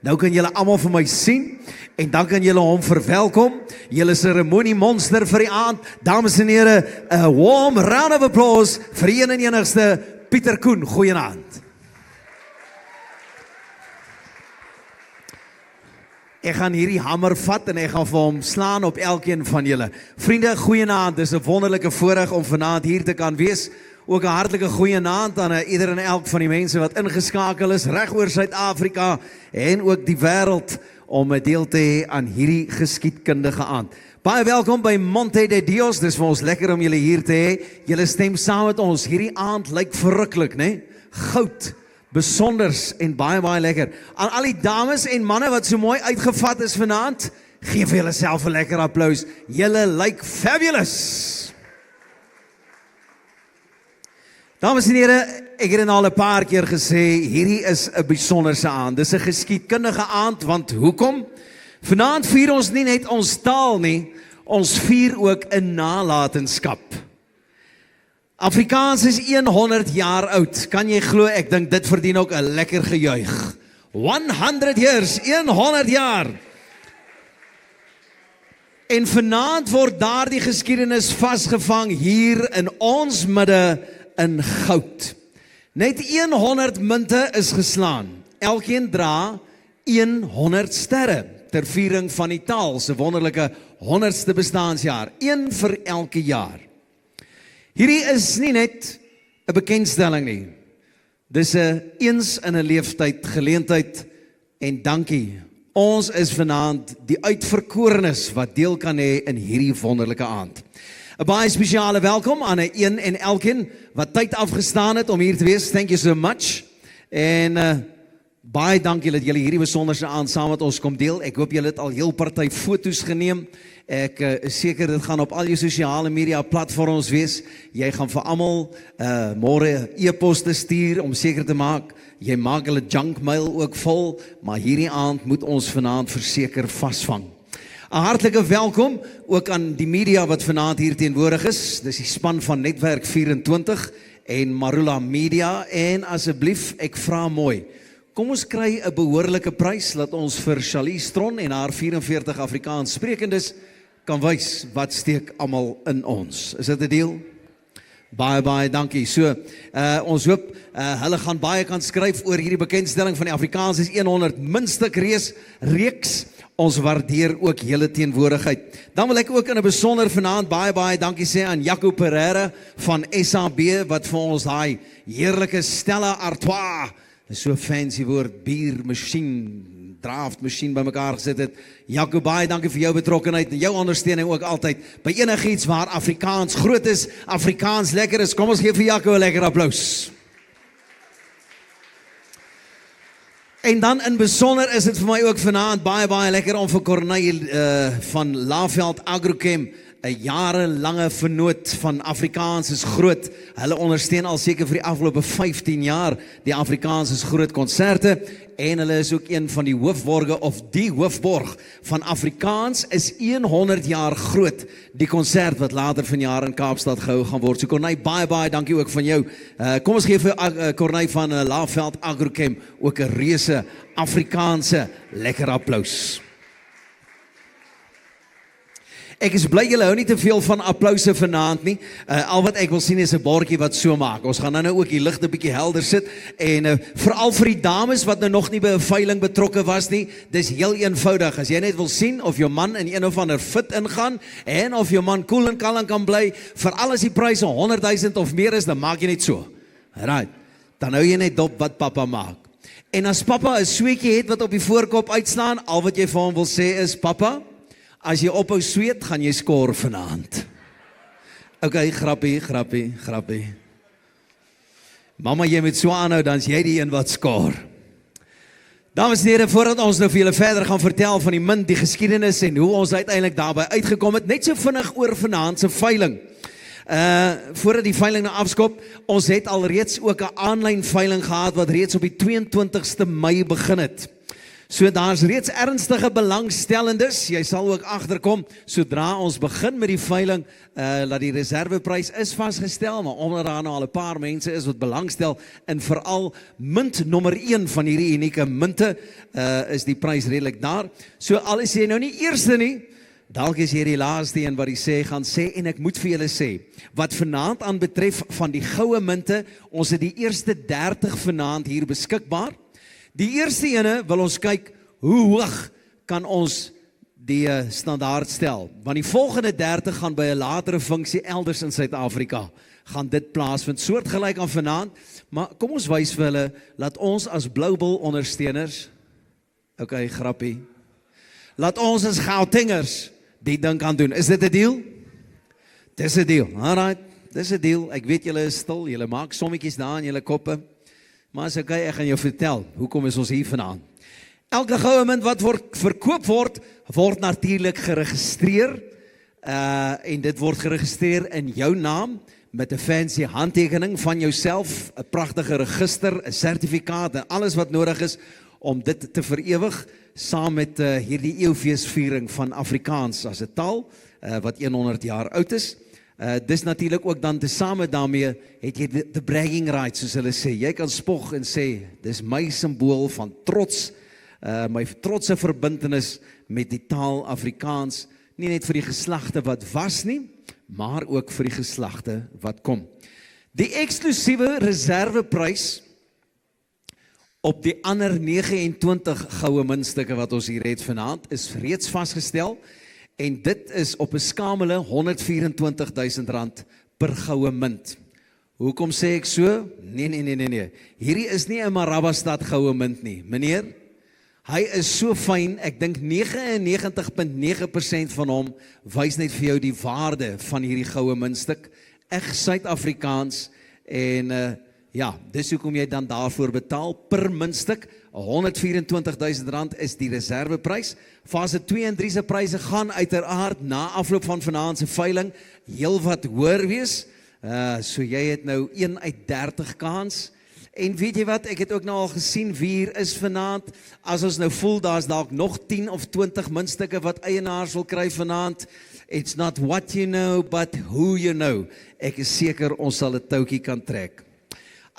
Nou kan julle almal vir my sien en dan kan julle hom verwelkom. Julle seremoniemonster vir die aand. Dames en here, 'n warm round of applause vir die een en enigste Pieter Koen. Goeienaand. Ek gaan hierdie hamer vat en ek gaan vir hom slaan op elkeen van julle. Vriende, goeienaand. Dis 'n wonderlike voorreg om vanaand hier te kan wees. Ook 'n hartlike goeienaand aan ieder en elk van die mense wat ingeskakel is reg oor Suid-Afrika en ook die wêreld om 'n deel te hê aan hierdie geskiedkundige aand. Baie welkom by Monte de Dios. Dis vir ons lekker om julle hier te hê. Julle stem saam met ons. Hierdie aand lyk verruklik, né? Goud, besonders en baie baie lekker. Aan al die dames en manne wat so mooi uitgevat is vanaand, gee vir julle self 'n lekker applous. Julle lyk fabulous. Dames en here, ek het al 'n paar keer gesê, hierdie is 'n besonderse aand. Dis 'n geskiedkundige aand, want hoekom? Vanaand vier ons nie net ons taal nie, ons vier ook 'n nalatenskap. Afrikaans is 100 jaar oud. Kan jy glo? Ek dink dit verdien ook 'n lekker gejuig. 100 years, 100 jaar. En vanaand word daardie geskiedenis vasgevang hier in ons midde in goud. Net 100 munte is geslaan. Elkeen dra 100 sterre ter viering van die taal se wonderlike 100ste bestaanjaar, een vir elke jaar. Hierdie is nie net 'n bekendstelling nie. Dis 'n eens in 'n leeftyd geleentheid en dankie. Ons is vanaand die uitverkorenes wat deel kan hê in hierdie wonderlike aand. 'n Baie spesiale welkom aan 'n een en elkeen wat tyd afgestaan het om hier te wees. Thank you so much. En baie dankie dat julle hierdie besonderse aand saam met ons kom deel. Ek hoop julle het al heel party foto's geneem. Ek is seker dit gaan op al jou sosiale media platforms wees. Jy gaan vir almal môre e-poste stuur om seker te maak jy maak hulle junk mail ook vol, maar hierdie aand moet ons vanaand verseker vasvang. 'n Hartlike welkom ook aan die media wat vanaand hier teenwoordig is. Dis die span van Netwerk 24 en Marula Media. En asseblief, ek vra mooi, kom ons kry 'n behoorlike prys, laat ons vir Charlie Stron en haar 44 Afrikaans sprekendes kan wys wat steek almal in ons. Is dit 'n deal? Baie, baie dankie. So, ons hoop, hulle gaan baie kan skryf oor hierdie bekendstelling van die Afrikaans is 100 minste reeks. Ons waardeer ook julle teenwoordigheid. Dan wil ek ook in 'n besonder vanaand baie dankie sê aan Jaco Pereira van SAB wat vir ons daai heerlike Stella Artois, so fancy woord, biermasjien, draftmasjien bymekaar gesit het. Jaco, baie dankie vir jou betrokkenheid en jou ondersteuning ook altyd by enigiets waar Afrikaans groot is, Afrikaans lekker is. Kom ons gee vir Jaco 'n lekker applous. En dan in besonder is dit vir my ook vanaand baie lekker om vir Corneille van Laveld Agrochem, 'n jarelange vennoot van Afrikaans is groot. Hulle ondersteun al seker vir die afgelope 15 jaar die Afrikaans is groot konserte en hulle is ook een van die hoofborge of die hoofborg van Afrikaans is 100 jaar groot. Die konsert wat later vanjaar in Kaapstad gehou gaan word. So Corneille, baie dankie ook van jou. Kom ons gee vir Corneille van Laveld Agrochem ook 'n reuse Afrikaanse lekker applous. Ek is bly julle hou nie te veel van applause vanaand nie. Al wat ek wil sien is 'n bordjie wat so maak. Ons gaan nou ook die ligte bietjie helder sit en veral vir die dames wat nou nog nie by 'n veiling betrokke was nie, dis heel eenvoudig. As jy net wil sien of jou man in een of ander fit ingaan en of jou man cool en kalm kan bly, veral as die pryse 100,000 of meer is, dan maak jy net so. Right. Dan hou jy net dop wat pappa maak. En as pappa 'n sweetjie het wat op die voorkop uitslaan, al wat jy vir hom wil sê is, pappa, as jy ophou sweet, gaan jy skoor vanaand. Okay, grappie. Mama, jy moet so aanhou, dan is jy die een wat skoor. Dames en here, voordat ons nou vir julle verder gaan vertel van die munt, die geskiedenis en hoe ons uiteindelik daarby uitgekom het, net so vinnig oor vanaand se veiling. Voordat die veiling nou afskop, ons het al reeds ook 'n aanlyn veiling gehad wat reeds op die 22ste Mei begin het. So daar's reeds ernstige belangstellendes. Jy sal ook agterkom sodra ons begin met die veiling dat die reserveprys is vasgestel, maar omdat daar nou al 'n paar mense is wat belangstel en veral munt nommer 1 van hierdie unieke munte is die prys redelik daar. So al is jy nou nie eerste nie, dalk is jy die laaste een wat die gaan sê, en ek moet vir julle sê, wat vanaand aanbetref van die goue munte, ons het die eerste 30 vanaand hier beskikbaar. Die eerste ene wil ons kyk, hoe hoog kan ons die standaard stel, want die volgende 30 gaan by 'n latere funksie elders in Suid-Afrika, gaan dit plaasvind, soortgelyk aan vanaand, maar kom ons wys vir hulle, laat ons as Blue ondersteuners, okay, grappie, laat ons as Gautengers die ding kan doen. Is dit 'n deal? Dis 'n deal, alright, dis 'n deal. Ek weet julle is stil, julle maak sommetjies daar in julle koppe, maar as ek gaan jou vertel, hoekom is ons hier vanaand? Elke goue munt wat verkoop word natuurlik geregistreer, en dit word geregistreer in jou naam, met 'n fancy handtekening van jouself, 'n pragtige register, 'n sertifikaat en alles wat nodig is om dit te verewig, saam met hierdie eeufeesviering van Afrikaans as 'n taal, wat 100 jaar oud is. Dis natuurlik ook dan tesame daarmee, het jy the bragging rights, soos hulle sê. Jy kan spog en sê, dis my simbool van trots, my trotse verbintenis met die taal Afrikaans, nie net vir die geslagte wat was nie, maar ook vir die geslagte wat kom. Die eksklusiewe reserveprys op die ander 29 goue muntstukke wat ons hier het vanaand, is reeds vasgestel, en dit is op 'n skamele R124.000 per goue munt. Hoekom sê ek so? Nee. Hierdie is nie 'n Marabastad goue munt nie, meneer. Hy is so fyn, ek dink 99.9% van hom wys net vir jou die waarde van hierdie goue muntstuk. Eg Suid-Afrikaans, en dis hoekom jy dan daarvoor betaal per muntstuk. R124.000 is die reserveprys. Fase 2 en 3 se pryse gaan uiteraard na afloop van vanaand se veiling heel wat hoër wees. So jy het nou 1 uit 30 kans. En weet jy wat, ek het ook nou al gesien wie hier is vanaand. As ons nou voel, daar's dalk nog 10 of 20 muntstukke wat eienaars wil kry vanaand. It's not what you know, but who you know. Ek is seker ons sal 'n touwtjie kan trek.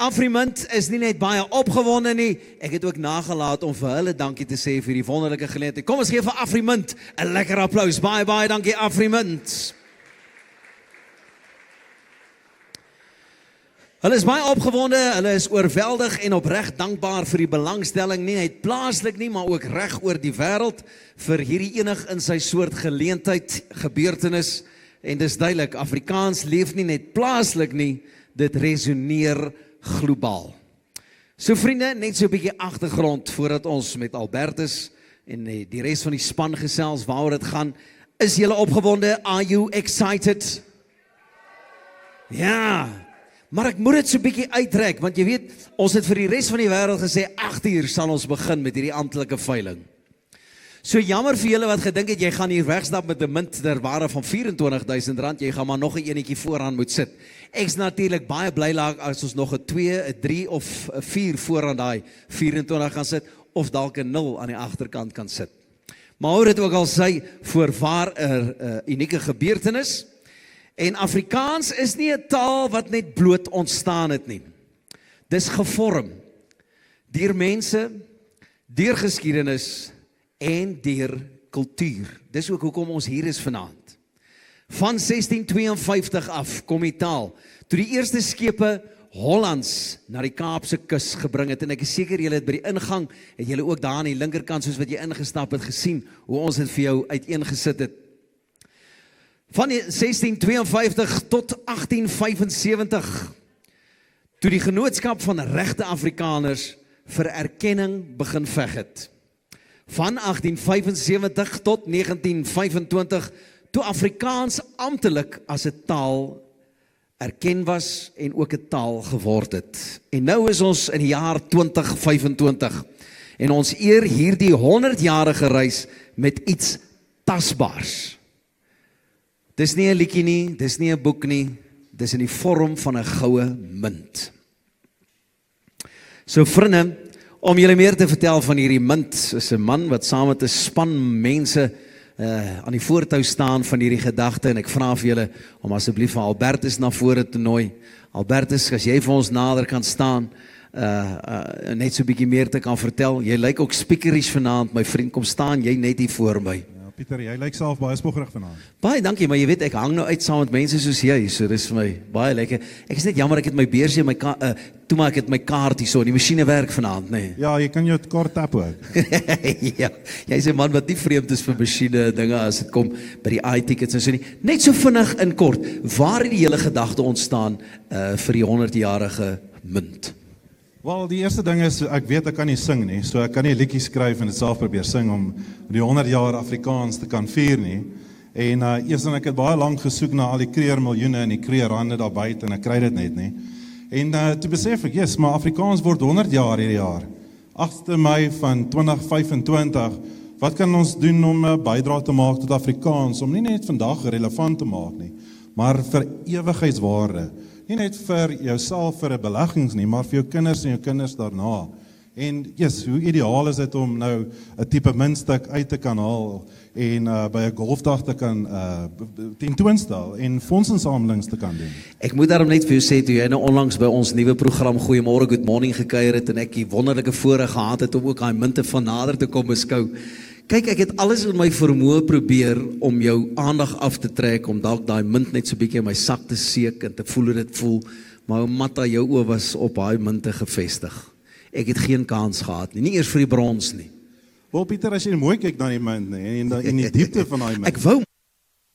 Afrimunt is nie net baie opgewonde nie, ek het ook nagelaat om vir hulle dankie te sê vir die wonderlike geleentheid. Kom ons gee vir Afrimunt 'n lekker applaus. Baie dankie Afrimunt. Hulle is baie opgewonde, hulle is oorweldig en opreg dankbaar vir die belangstelling, nie net plaaslik nie, maar ook reg oor die wêreld vir hierdie enig in sy soort geleentheid, gebeurtenis, en dis duidelik, Afrikaans leef nie net plaaslik nie, dit resoneer globaal. So vriende, net so 'n bietjie agtergrond voordat ons met Albertus en die res van die span gesels waaroor dit gaan. Is julle opgewonde? Are you excited? Ja, maar ek moet dit so 'n bietjie uittrek, want jy weet, ons het vir die res van die wêreld gesê 8 uur sal ons begin met hierdie amptelike veiling. So jammer vir julle wat gedink het, jy gaan hier wegstap met 'n munt ter waarde van R24.000, jy gaan maar nog 'n enetjie vooraan moet sit. Ek's natuurlik baie bly as ons nog 'n 2, 'n 3 of 'n 4 vooraan daai 24 gaan sit, of dalk 'n 0 aan die agterkant kan sit. Maar hoe dit ook al sy, voorwaar 'n unieke gebeurtenis, en Afrikaans is nie 'n taal wat net bloot ontstaan het nie. Dis gevorm deur mense, deur geskiedenis, en deur kultuur. Dis ook hoekom ons hier is vanaand. Van 1652 af kom die taal, toe die eerste skepe Hollands na die Kaapse kus gebring het, en ek is seker julle het by die ingang, het julle ook daar aan die linkerkant, soos wat jy ingestap het, gesien, hoe ons het vir jou uiteengesit het. Van 1652 tot 1875, toe die genootskap van regte Afrikaners vir erkenning begin veg het. Van 1875 tot 1925, toe Afrikaans amptelik as 'n taal erken was en ook 'n taal geword het. En nou is ons in die jaar 2025 en ons eer hierdie 100-jarige reis met iets tasbaars. Dis nie 'n liedjie nie, dis nie 'n boek nie, dis in die vorm van 'n goue munt. So vriende, Om julle meer te vertel van hierdie munt, is 'n man wat saam met 'n span mense aan die voortou staan van hierdie gedagte, en ek vra vir julle om asseblief vir Albertus na vore te nooi. Albertus, as jy vir ons nader kan staan, net so 'n bietjie meer te kan vertel. Jy lyk ook speakerish vanaand, my vriend, kom staan jy net hier voor my. Pieter, jy lyk self baie spoggerig vanaand. Baie dankie, maar jy weet, ek hang nou uit saam met mense soos jy, so dis vir my baie lekker. Ek is net jammer, ek het my beursie, toe maar ek het my kaart hier so, die masjiene werk vanaand, nee. Ja, jy kan jou kaart tap ook. Ja, jy's 'n man wat nie vreemd is vir masjiene dinge as dit kom by die i-tickets en so nie. Net so vinnig in kort, waar het die hele gedagte ontstaan vir die 100-jarige munt? Wel, die eerste ding is, ek weet ek kan nie sing nie, so ek kan nie 'n liedjie skryf en dit self probeer sing om die 100 jaar Afrikaans te kan vier nie. En eers dan ek het baie lank gesoek na al die kreermiljoene en die kreerrande daar buite en ek kry dit net nie. En toe besef ek, yes, maar Afrikaans word 100 jaar hierdie jaar. 8de Mei van 2025. Wat kan ons doen om 'n bydrae te maak tot Afrikaans, om nie net vandag relevant te maak nie, maar vir ewigheidswaarde. Nie net vir jouself vir 'n beleggings nie, maar vir jou kinders en jou kinders daarna. En yes, hoe ideaal is dit om nou 'n tipe muntstuk uit te kan haal en by 'n golfdag te kan tentoonstel en fondsinsamelings te kan doen. Ek moet daarom net vir jou sê, toe jy nou onlangs by ons nuwe program Goeiemôre, Good Morning gekuier het en ek die wonderlike voorreg gehad het om ook daai munte van nader te kom beskou. Kyk, ek het alles in my vermoë probeer om jou aandag af te trek, om dalk daai munt net so 'n bietjie in my sak te seek en te voel hoe dit voel, maar Matta, jou oë was op daai munte gefestig. Ek het geen kans gehad nie eers vir die brons nie. Wel Pieter, as jy mooi kyk na die munt nie, en die diepte van daai munt. Ek wou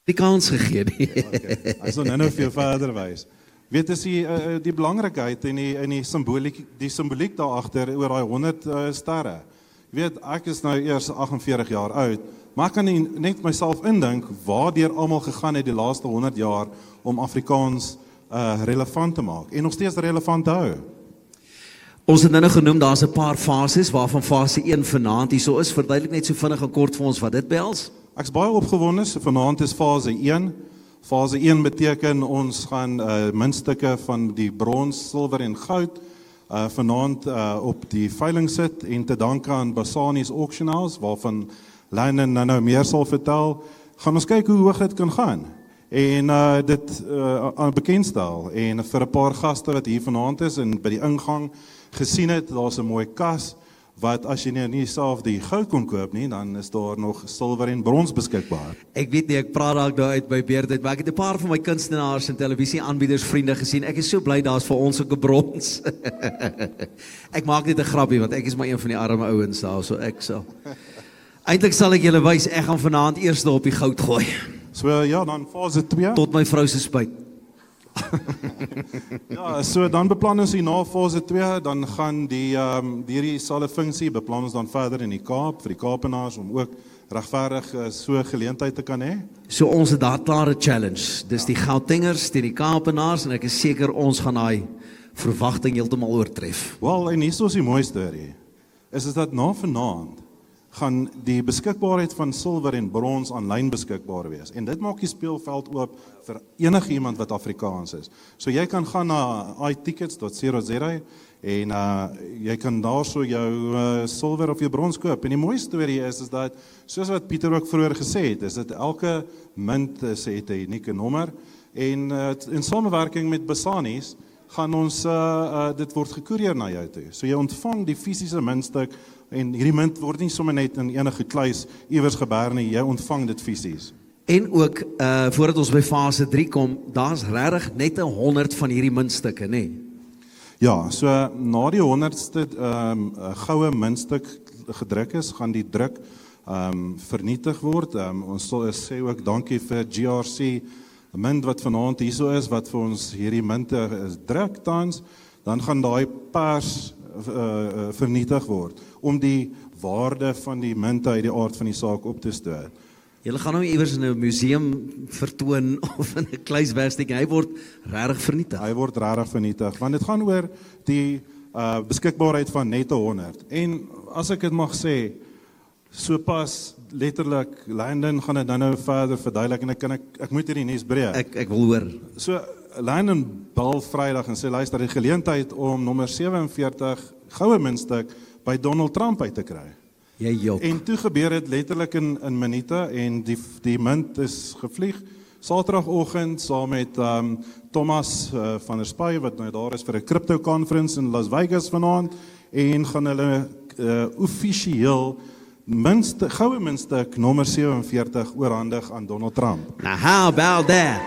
die kans gegee nie. Okay. Ek sal nou vir jou verder wys. Weet as die belangrikheid en die simboliek daar agter oor daai 100 sterre. Jy weet, ek is nou eers 48 jaar oud, maar ek kan net myself indink waardeur almal gegaan het die laaste 100 jaar om Afrikaans relevant te maak en nog steeds relevant te hou. Ons het nou genoem, daar's 'n paar fases, waarvan fase 1 vanaand hierso is. Verduidelik net so vinnig en kort vir ons wat dit behels. Ek's baie opgewonde, so vanaand is fase 1. Fase 1 beteken ons gaan muntstukke van die brons, silwer en goud vanaand op die veiling sit en te danke aan Basani's Auction House, waarvan Landon nou meer sal vertel, gaan ons kyk hoe hoog dit kan gaan en dit bekendstel en vir 'n paar gaste wat hier vanaand is en by die ingang gesien het, daar's 'n mooi kas wat as jy nie self die goud kon koop nie, dan is daar nog silwer en brons beskikbaar. Ek weet nie, ek praat dalk nou uit my beerdheid, maar ek het 'n paar van my kunstenaars en televisieaanbieders vriende gesien. Ek is so bly daar's vir ons ook 'n brons. Ek maak net 'n grappie want ek is maar een van die arme ouens daar, so ek sal. Eintlik sal ek julle wys, ek gaan vanaand eers op die goud gooi. So ja, dan fase 2. Tot my vrou se spyt. Ja, so dan beplan ons hier na fase 2, dan gaan hierdie selfe funksie beplan ons dan verder in die Kaap vir die Kaapenaars om ook regverdig so geleentheid te kan hê. So ons het daar klare challenge. Dis die Gautengers teen die Kaapenaars en ek is seker ons gaan daai verwagting heeltemal oortref. Wel, en hier is die mooi storie. Is dat na vanaand gaan die beskikbaarheid van silwer en brons aanlyn beskikbaar wees. En dit maak die speelveld oop vir enige iemand wat Afrikaans is. So jy kan gaan na itickets.co.za en jy kan daarso jou silwer of jou brons koop. En die mooie storie is dat, soos wat Pieter ook vroeër gesê het, is dat elke munt het 'n unieke nommer en in samewerking met Basani's gaan ons dit word gekoerier na jou toe. So jy ontvang die fisiese muntstuk en hierdie munt word nie sommer net in enige kluis iewers gebeer nie, jy ontvang dit fisies. En ook voordat ons by fase 3 kom, daar's regtig net 100 van hierdie muntstukke, nê? Ja, so na die 100ste goue muntstuk gedruk is, gaan die druk vernietig word. Ons sê ook dankie vir GRC, 'n munt wat vanaand hierso is, wat vir ons hierdie munte druk tans, dan gaan daai pers vernietig word, om die waarde van die munte uit die aard van die saak op te stoot. Julle gaan hom iewers in 'n museum vertoon of in 'n kluiswerkstuk en hy word regtig vernietig. Hy word regtig vernietig, want dit gaan oor die beskikbaarheid van net 100. En as ek dit mag sê, so pas letterlik, Landon gaan dit nou verder verduidelik en ek moet hierdie nuus breek. Ek wil hoor. So Landon bel Vrydag en sê luister, die geleentheid om nommer 47 goue muntstuk by Donald Trump uit te kry. Jy jok. En toe gebeur dit letterlik in minute en die munt is gevlieg Saterdagoggend saam met Thomas van der Spy wat nou daar is vir 'n crypto conference in Las Vegas vanaand en gaan hulle offisieel goue muntstuk nommer 47 oorhandig aan Donald Trump. Now how about that?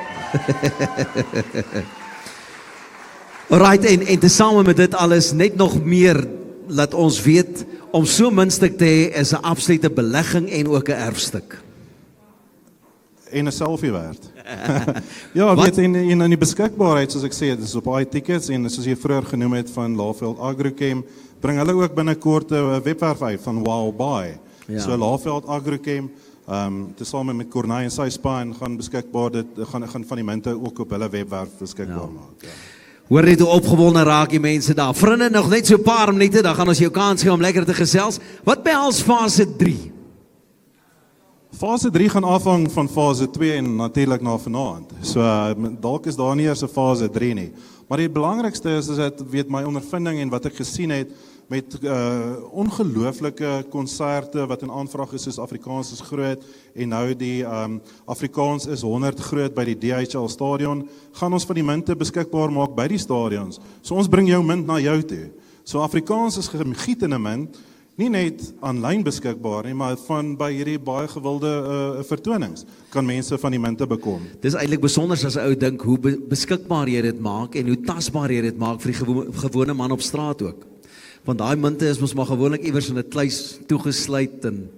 Alright, en tesame met dit alles net nog meer laat ons weet om so muntstuk te hê is 'n absolute belegging en ook 'n erfstuk. En 'n selfie werd. Ja, weet en die beskikbaarheid soos ek sê, dis op iTickets en soos jy vroeër genoem het van Laveld Agrochem, bring hulle ook binnekort 'n webwerf uit van WowBuy. Ja. So Laveld Agrochem, tesame met Corneille en sy span gaan beskikbaar gaan van die munte ook op hulle webwerf beskikbaar maak. Ja. Hoor net hoe opgewonde raak die mense daar. Vriende, nog net so 'n paar minute, dan gaan ons jou kans gee om lekker te gesels. Wat behels fase 3? Fase 3 gaan afhang van fase 2 en natuurlik na vanaand. So dalk is daar nie eers 'n fase 3 nie. Maar die belangrikste is dat weet my ondervinding en wat ek gesien het met ongelooflike konserte wat in aanvraag is soos Afrikaans is groot en nou die Afrikaans is 100 groot by die DHL stadion, gaan ons van die munte beskikbaar maak by die stadions. So ons bring jou munt na jou toe. So Afrikaans is gegiet in 'n munt, nie net aanlyn beskikbaar nie, maar van by hierdie baie gewilde vertonings kan mense van die munte bekom. Dis eintlik besonder as 'n ou dink hoe beskikbaar jy dit maak en hoe tasbaar jy dit maak vir die gewone man op straat ook. Want daai munte is mos maar gewoonlik iewers in 'n kluis toegesluit en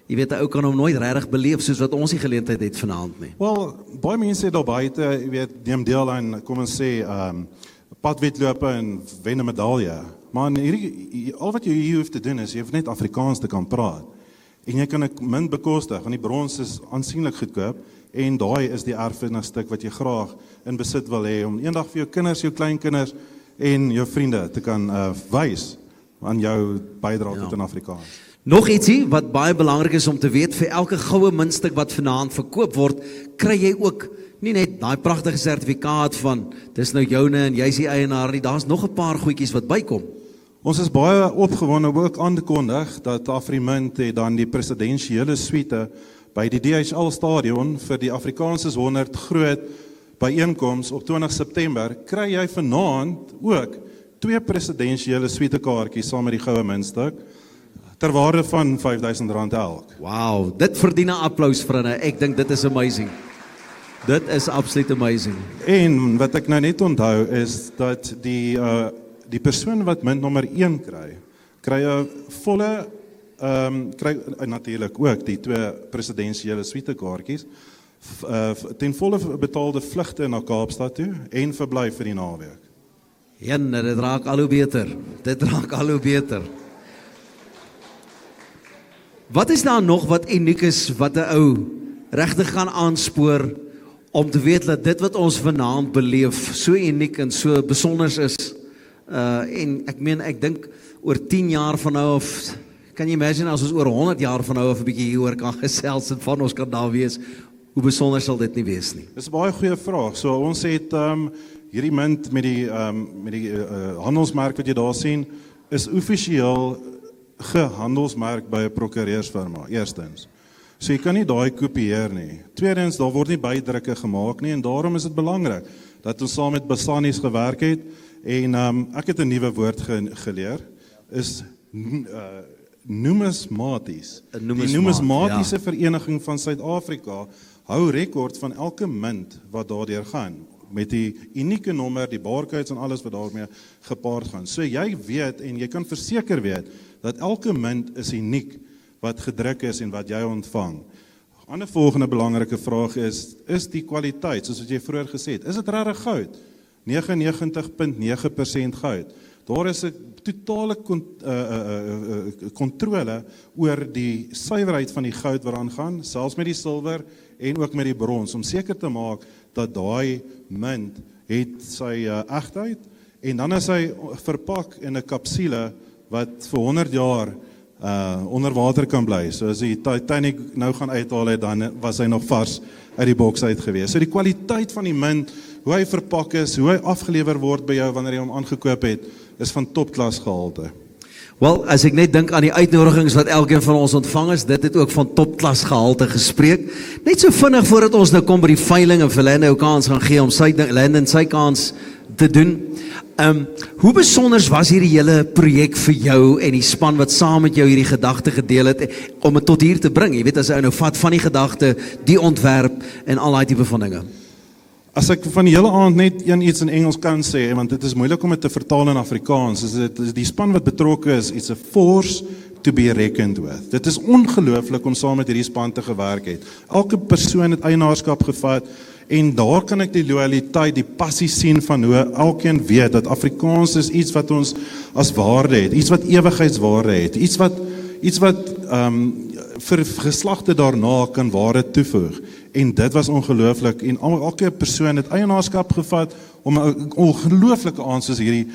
jy weet 'n ou kan hom nooit regtig beleef soos wat ons die geleentheid het vanaand nie. Wel, baie mense daar buite, jy weet, neem deel aan kom ons sê padwedlope en wen 'n medalje. Maar al wat jy hier hoef te doen is jy hoef net Afrikaans te kan praat. En jy kan 'n munt bekostig want die brons is aansienlik goedkoop en daai is die erfenisstuk wat jy graag in besit wil hê om eendag vir jou kinders, jou kleinkinders en jou vriende te kan wys aan jou bydrae tot in Afrikaans. Nog ietsie wat baie belangrik is om te weet, vir elke goue muntstuk wat vanaand verkoop word, kry jy ook nie net daai pragtige sertifikaat van dis nou joune en jy's die eienaar nie, daar's nog 'n paar goedjies wat bykom. Ons is baie opgewonde om ook aan te kondig dat AfriMint het dan die presidensiële suite by die DHL stadion vir die Afrikaans is 100 groot byeenkoms op 20 September, kry jy vanaand ook 2 presidensiële suitekaartjies saam met die goue muntstuk ter waarde van R5000 elk. Wow, dit verdien 'n applous vriende. Ek dink dit is amazing. Dit is absoluut amazing. En wat ek nou net onthou is dat die persoon wat munt nommer 1 kry 'n volle kry natuurlik ook die 2 presidensiële suitekaartjies ten volle betaalde vlugte na Kaapstad toe en verblyf vir die naweek. Jenne, dit raak al hoe beter. Dit raak al hoe beter. Wat is daar nog wat uniek is wat 'n ou regtig gaan aanspoor om te weet dat dit wat ons vanaand beleef so uniek en so besonder is? En ek dink oor 10 jaar van nou af, kan jy imagine as ons oor 100 jaar van nou af 'n bietjie hieroor kan gesels en van ons kan daar wees, hoe besonder sal dit nie wees nie? Dis 'n baie goeie vraag. So ons het hierdie munt met die handelsmerk wat jy daar sien, is offisieel gehandelsmerk by 'n prokureursfirma, eerstens. So jy kan nie daai kopieer nie. Tweedens, daar word nie bydrukke gemaak nie en daarom is dit belangrik dat ons saam met Basanis gewerk het en ek het 'n nuwe woord geleer, is numismaties. Die numismatiese vereniging van Suid-Afrika hou rekord van elke munt wat daardeur gaan, met die unieke nommer, die barcodes en alles wat daarmee gepaard gaan. So jy weet en jy kan verseker weet dat elke munt is uniek wat gedruk is en wat jy ontvang. 'n Ander volgende belangrike vraag is die kwaliteit, soos wat jy vroeër gesê het, is dit regtig goud? 99.9% goud. Daar is 'n totale kontrole oor die suiwerheid van die goud wat aangaan, selfs met die silwer en ook met die brons, om seker te maak dat daai munt het sy egtheid en dan is hy verpak in 'n kapsule wat vir 100 jaar onder water kan bly. So as die Titanic nou gaan uithaal het, dan was hy nog vars uit die boks uit gewees. So die kwaliteit van die munt, hoe hy verpak is, hoe hy afgelewer word by jou wanneer jy hom aangekoop het, is van topklas gehalte. Wel, as ek net dink aan die uitnodigings wat elkeen van ons ontvang is, dit het ook van topklas gehalte gespreek. Net so vinnig voordat ons nou kom by die veiling en vir Landon 'n kans gaan gee om Landon sy kans te doen. Hoe besonders was hierdie hele projek vir jou en die span wat saam met jou hierdie gedagte gedeel het om dit tot hier te bring? Jy weet, as jy nou vat van die gedagte, die ontwerp en al daai tipe van dinge. As ek van die hele aand net iets in Engels kan sê, want dit is moeilik om dit te vertaal in Afrikaans, is dit die span wat betrokke is, it's a force to be reckoned with. Dit is ongelooflik om saam met hierdie span te gewerk het. Elke persoon het eienaarskap gevat, en daar kan ek die loyaliteit, die passie sien van hoe elkeen weet dat Afrikaans is iets wat ons as waarde het, iets wat ewigheidswaarde het, iets wat vir geslagte daarna kan waarde toevoeg. En dit was ongelooflik, en elke persoon het eienaarskap gevat om 'n ongelooflike aand soos hierdie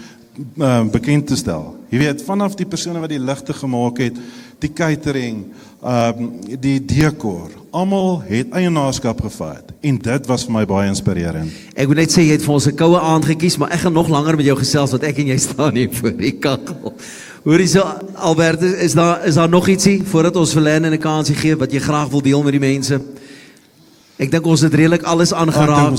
bekend te stel. Jy weet, vanaf die persone wat die ligte gemaak het, die catering, die decor, almal het eienaarskap gevat, en dit was vir my baie inspirerend. Ek wil net sê, jy het vir ons 'n koue aand gekies, maar ek gaan nog langer met jou gesels, want ek en jy staan hier voor die kakel. Hoorie so, Albert, is daar nog ietsie, voordat ons vir Landon 'n kansie gee, wat jy graag wil deel met die mense? Ek dink ons het redelik alles aangeraak.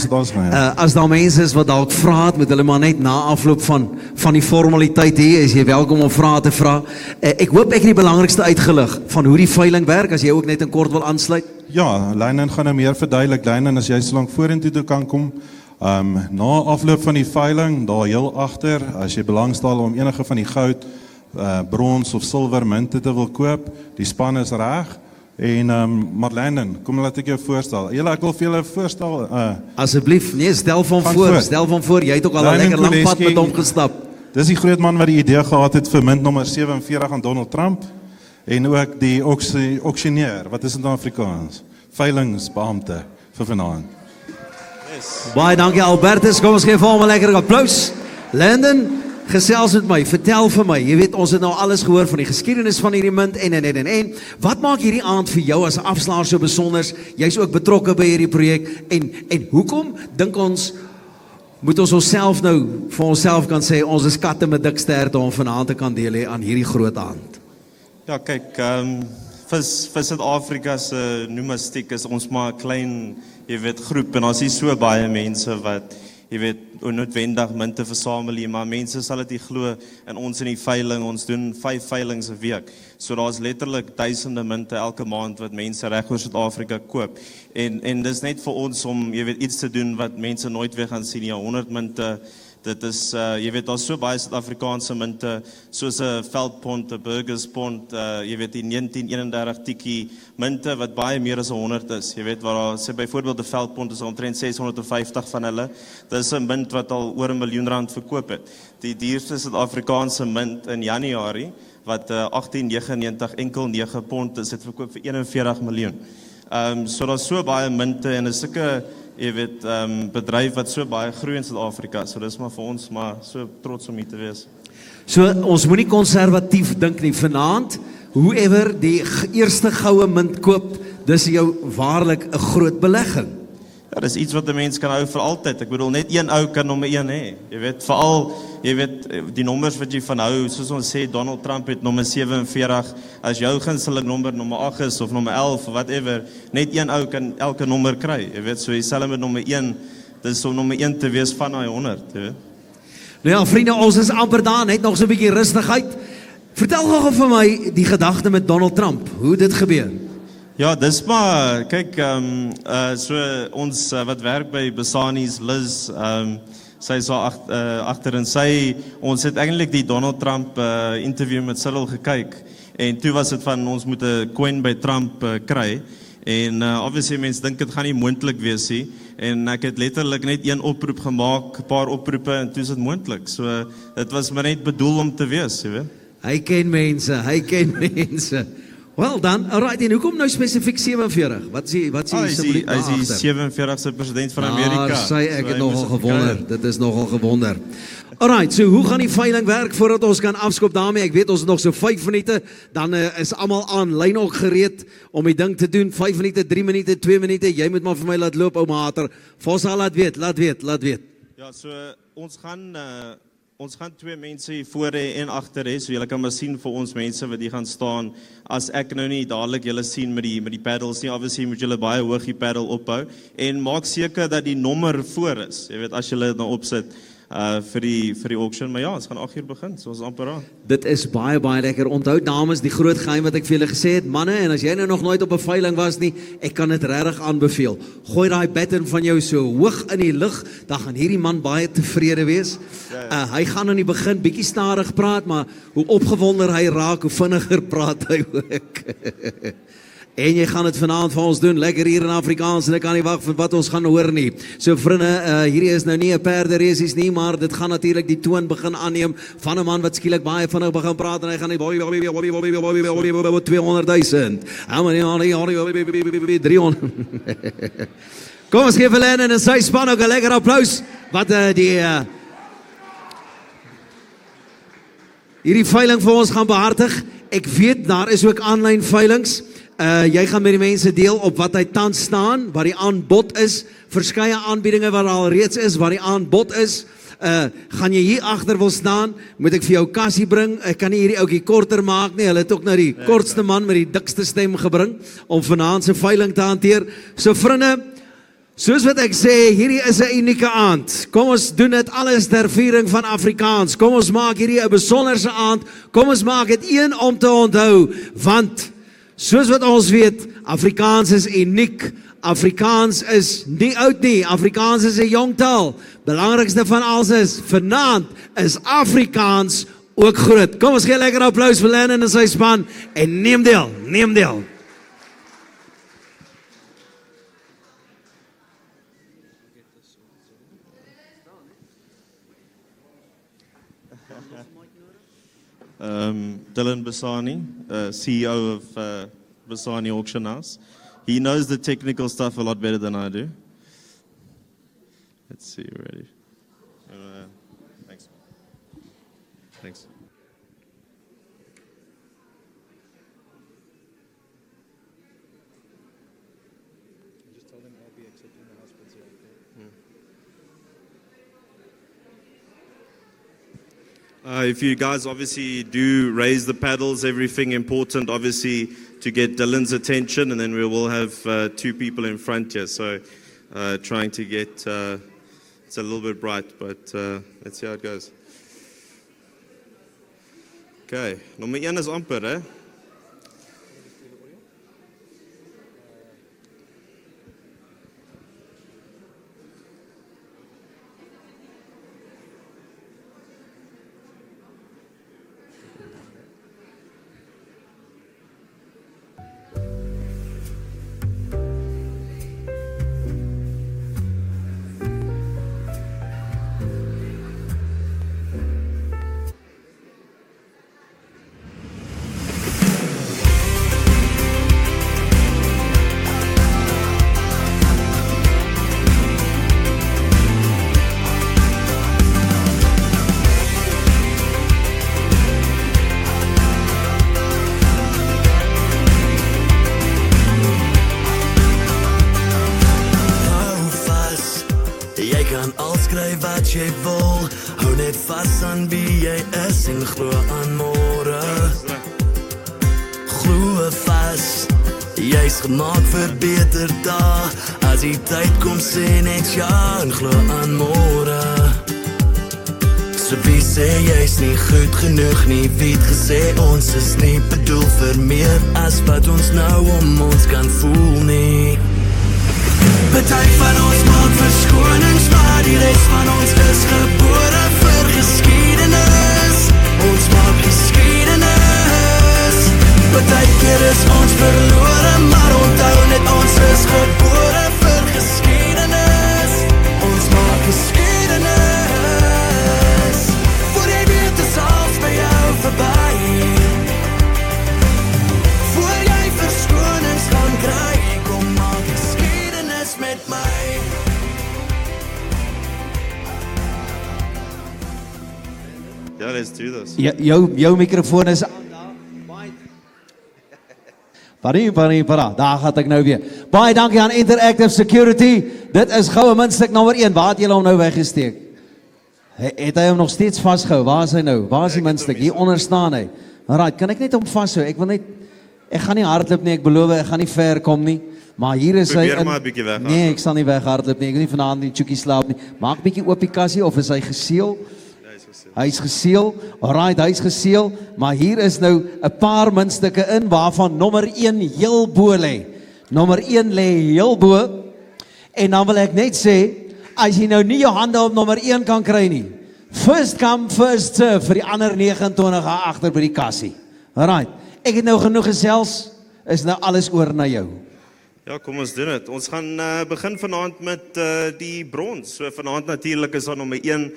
As daar mense is wat dalk vra het, moet hulle maar net na afloop van die formaliteit hier, is jy welkom om vrae te vra. Ek hoop ek het die belangrikste uitgelig van hoe die veiling werk, as jy ook net in kort wil aansluit. Ja, Landon gaan nou meer verduidelik. Landon, as jy so lank vorentoe toe kan kom, na afloop van die veiling, daar heel agter, as jy belangstel om enige van die goud, brons of silwer munte te wil koop, die span is reg. En maar Landon, kom laat ek jou voorstel. Ek wil vir julle voorstel. Asseblief, nee, stel van voor. Jy het ook al 'n lekker lang pad met hom gestap. Dis die groot man wat die idee gehad het vir munt nommer 47 aan Donald Trump, en ook die auctioneer, wat is dit in Afrikaans? Veilingsbeampte vir vanaand. Yes. Baie dankie Albertus, kom ons gee vir hom 'n lekker applaus. Landon, gesels met my, vertel vir my, jy weet, ons het nou alles gehoor van die geskiedenis van hierdie munt en, wat maak hierdie aand vir jou as 'n afslaer so besonders? Jy's ook betrokke by hierdie projek, en hoekom dink ons, moet ons onsself nou, vir onsself kan sê, ons is katte met dik sterte om vanaand te kan deel aan hierdie groot aand? Ja, kyk, vir Suid-Afrika se noemastiek is ons maar 'n klein, jy weet, groep, en ons is so baie mense wat, jy weet, onnoodwendig munte versamel hier, maar mense sal dit nie glo in ons in die veiling, ons doen 5 veilings 'n week. So daar's letterlik duisende munte elke maand wat mense reg oor Suid-Afrika koop. En dis net vir ons om, jy weet, iets te doen wat mense nooit weer gaan sien. Ja, 100 munte. Dit is, jy weet, daar's so baie Suid-Afrikaanse munte, soos 'n Veldpond, 'n Burgerspond, jy weet, die 1931 tikkie munte wat baie meer as 100 is. Jy weet, waar daar sê byvoorbeeld 'n Veldpond is omtrent 650 van hulle. Dis 'n munt wat al oor R1 miljoen verkoop het. Die duurste Suid-Afrikaanse munt in Januarie, wat 1899 enkel 9 pond is, het verkoop vir 41 miljoen. So daar's so baie munte, en is sulke, jy weet, bedryf wat so baie groei in Suid-Afrika. So dis maar vir ons maar so trots om hier te wees. So ons moenie konservatief dink nie. Vanaand, whoever die eerste goue munt koop, dis jou waarlik 'n groot belegging. Ja, dis iets wat 'n mens kan hou vir altyd. Ek bedoel, net een ou kan nommer 1 hê. Jy weet, veral, jy weet, die nommers wat jy van hou, soos ons sê, Donald Trump het nommer 47, as jou gunsteling nommer 8 is, of nommer 11, of whatever, net een ou kan elke nommer kry, jy weet, so dieselfde met nommer 1, dis om nommer 1 te wees van daai 100, jy weet. Nou ja, vriende, ons is amper daar, net nog so 'n bietjie rustigheid. Vertel gou vir my die gedagte met Donald Trump, hoe dit gebeur. Ja, dis maar, kyk, so ons wat werk by Basani's, Liz, sy is al agter, en ons het eintlik die Donald Trump interview met Cyril gekyk, en toe was dit van, ons moet 'n coin by Trump kry, en obviously mense dink dit gaan nie moontlik wees nie, en ek het letterlik net een oproep gemaak, 'n paar oproepe, en toe is dit moontlik, so dit was maar net bedoel om te wees, jy weet. Hy ken mense. Wel dan, alright, en hoekom nou spesifiek 47? Wat is die Hy is die 47ste president van Amerika. Daar sê ek het nogal gewonder. Dit is nogal gewonder. Alright, so hoe gaan die veiling werk voordat ons kan afskop daarmee? Ek weet ons het nog so 5 minute, dan is almal aanlyn ook gereed om die ding te doen. 5 minute, 3 minute, 2 minute. Jy moet maar vir my laat loop, ou mater. Vos al laat weet. Ja, so ons Ons gaan 2 mense hier voor hê en agter hê, so julle kan maar sien vir ons mense wat hier gaan staan. As ek nou nie dadelik julle sien met die paddles nie, obviously moet julle baie hoog die paddle ophou en maak seker dat die nommer voor is. Jy weet as julle dit nou opsit vir die auction, maar ja, ons gaan 8 uur begin, so ons amper aan. Dit is baie lekker. Onthou dames, die groot geheim wat ek vir julle gesê het, manne, en as jy nou nog nooit op 'n veiling was nie, ek kan dit regtig aanbeveel. Gooi daai baton van jou so hoog in die lug, dan gaan hierdie man baie tevrede wees. Hy gaan in die begin bietjie stadig praat, maar hoe opgewonder hy raak, hoe vinniger praat hy ook. En jy gaan dit vanaand vir ons doen, lekker hier in Afrikaans, en ek kan nie wag vir wat ons gaan hoor nie. So vriende, hierdie is nou nie 'n perderesies nie, maar dit gaan natuurlik die toon begin aanneem van 'n man wat skielik baie vinnig begin praat en hy gaan die 200,000. 300. Kom ons gee vir Lennon en sy span ook 'n lekker applaus wat hierdie veiling vir ons gaan behartig. Ek weet daar is ook aanlyn veilings. Jy gaan met die mense deel op wat hy tans staan, wat die aanbod is, verskeie aanbiedinge wat al reeds is, wat die aanbod is. Gaan jy hier agter wil staan, moet ek vir jou kassie bring. Ek kan nie hierdie ouetjie korter maak nie. Hulle het ook nou die kortste man met die dikste stem gebring om vanaand se veiling te hanteer. So vriende, soos wat ek sê, hierdie is 'n unieke aand. Kom ons doen dit alles ter viering van Afrikaans. Kom ons maak hierdie 'n besonderse aand. Kom ons maak dit een om te onthou, want soos wat ons weet, Afrikaans is uniek. Afrikaans is nie oud nie. Afrikaans is 'n jong taal. Belangrikste van alles is, vanaand is Afrikaans ook groot. Kom ons gee 'n lekker applaus vir Lennon en sy span en neem deel. Dylan Basani, CEO of Basani Auction House. He knows the technical stuff a lot better than I do. Let's see, ready? Thanks. Just tell them I'll be accepting the house bids here. If you guys obviously do raise the paddles, everything important obviously to get Dylan's attention, and then we will have 2 people in front here. So trying to get, it's a little bit bright, but let's see how it goes. Okay, nummer 1 is amper, hè? Wat jy wil, hou net vas aan wie jy is en glo aan môre. Glo vas, jy's gemaak vir beter dae. As die tyd kom sê net ja en glo aan môre. So wie sê jy's nie goed genoeg nie, wie het gesê ons is nie bedoel vir meer as wat ons nou om ons kan voel nie. Party van ons maak verskonings, maar die res van ons is gebore vir geskiedenis. Ons maak geskiedenis. Party keer is ons verlore, maar onthou net ons is gebore vir geskiedenis. Ons maak geskiedenis. Voor jy weet is alles by jou verby. Voor jy verskonings gaan kry, kom maak geskiedenis met my. Yeah, let's do this. Jou mikrofoon is aan daar. Daar gaan ek nou weer. Baie dankie aan Interactive Security. Dit is goue muntstuk nommer 1. Waar het julle hom nou weggesteek? Het hy hom nog steeds vasgehou? Waar is hy nou? Waar is die muntstuk? Hier onder staan hy. Alright, kan ek net hom vashou? Ek gaan nie hardloop nie, ek beloof, ek gaan nie ver kom nie. Maar hier is hy. Probeer maar 'n bietjie weg. Nee, ek sal nie weghardloop nie. Ek wil nie vanaand die chookie slaap nie. Maak bietjie oop die kassie of is hy geseël? Hy's geseël. Alright, hy's geseël, maar hier is nou 'n paar muntstukke in waarvan nommer 1 heel bo lê. Nommer 1 lê heel bo. En dan wil ek net sê, as jy nou nie jou hande op nommer 1 kan kry nie, first come, first serve vir die ander 29 agter by die kassie. Alright, ek het nou genoeg gesels, is nou alles oor na jou. Ja, kom ons doen dit. Ons gaan begin vanaand met die brons. So vanaand natuurlik is daar nommer 1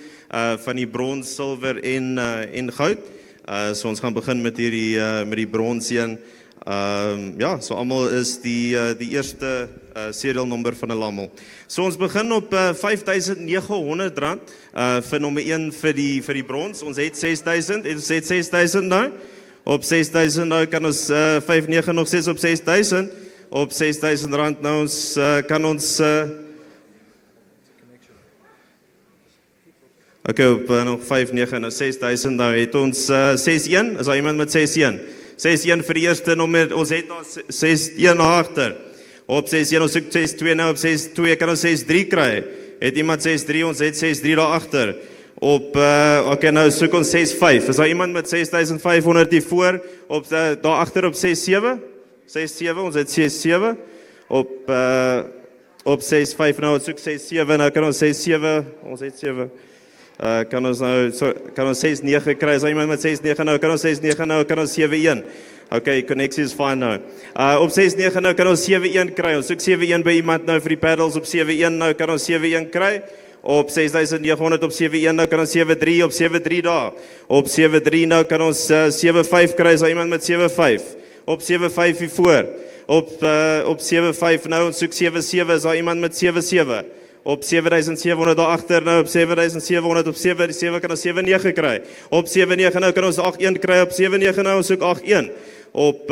van die brons, silwer en goud. So ons gaan begin met die brons een. Ja, so almal is die eerste serial nommer van 'n almal. So ons begin op R5,900 vir nommer 1 vir die brons. Ons het 6,000 en ons het 6,000 nou. Op 6,000 nou kan ons 5,9 nog steeds op 6,000. Op R6,000 nou ons kan ons okay, op nog 5,9 nou 6,000 nou het ons 6,1. Is daar iemand met 6,1? 6,1 vir die eerste nommer. Ons het daar 6,1 agter. Op 6,1 ons soek 6,2 nou op 6,2 kan ons 6,3 kry. Het iemand 6,3? Ons het 6,3 daar agter. Op okay, nou soek ons 6,5. Is daar iemand met 6,500 hier voor? Op daar agter op 6,7? 6,7, ons het 6,7 op 6,5 nou, ons soek 6,7, nou kan ons 6,7, ons het 7, kan ons 6,9 kry, is daar iemand met 6,9 nou, kan ons 6,9 nou, kan ons 7,1, okay, connectie is fine nou, op 6,9 nou kan ons 7,1 kry, ons soek 7,1 by iemand nou vir die paddles, op 7,1 nou kan ons 7,1 kry, op 6,900 op 7,1 nou kan ons 7,3 op 7,3 daar, op 7,3 nou kan ons 7,5 kry, is daar iemand met 7,5, op 7,5 hier voor, op 7,5 nou, ons soek 7,7, is daar iemand met 7,7, op 7,700 daar agter, nou op 7,700, op 7,7 kan ons 7,9 kry, op 7,9 nou kan ons 8,1 kry, op 7,9 nou ons soek 8,1, op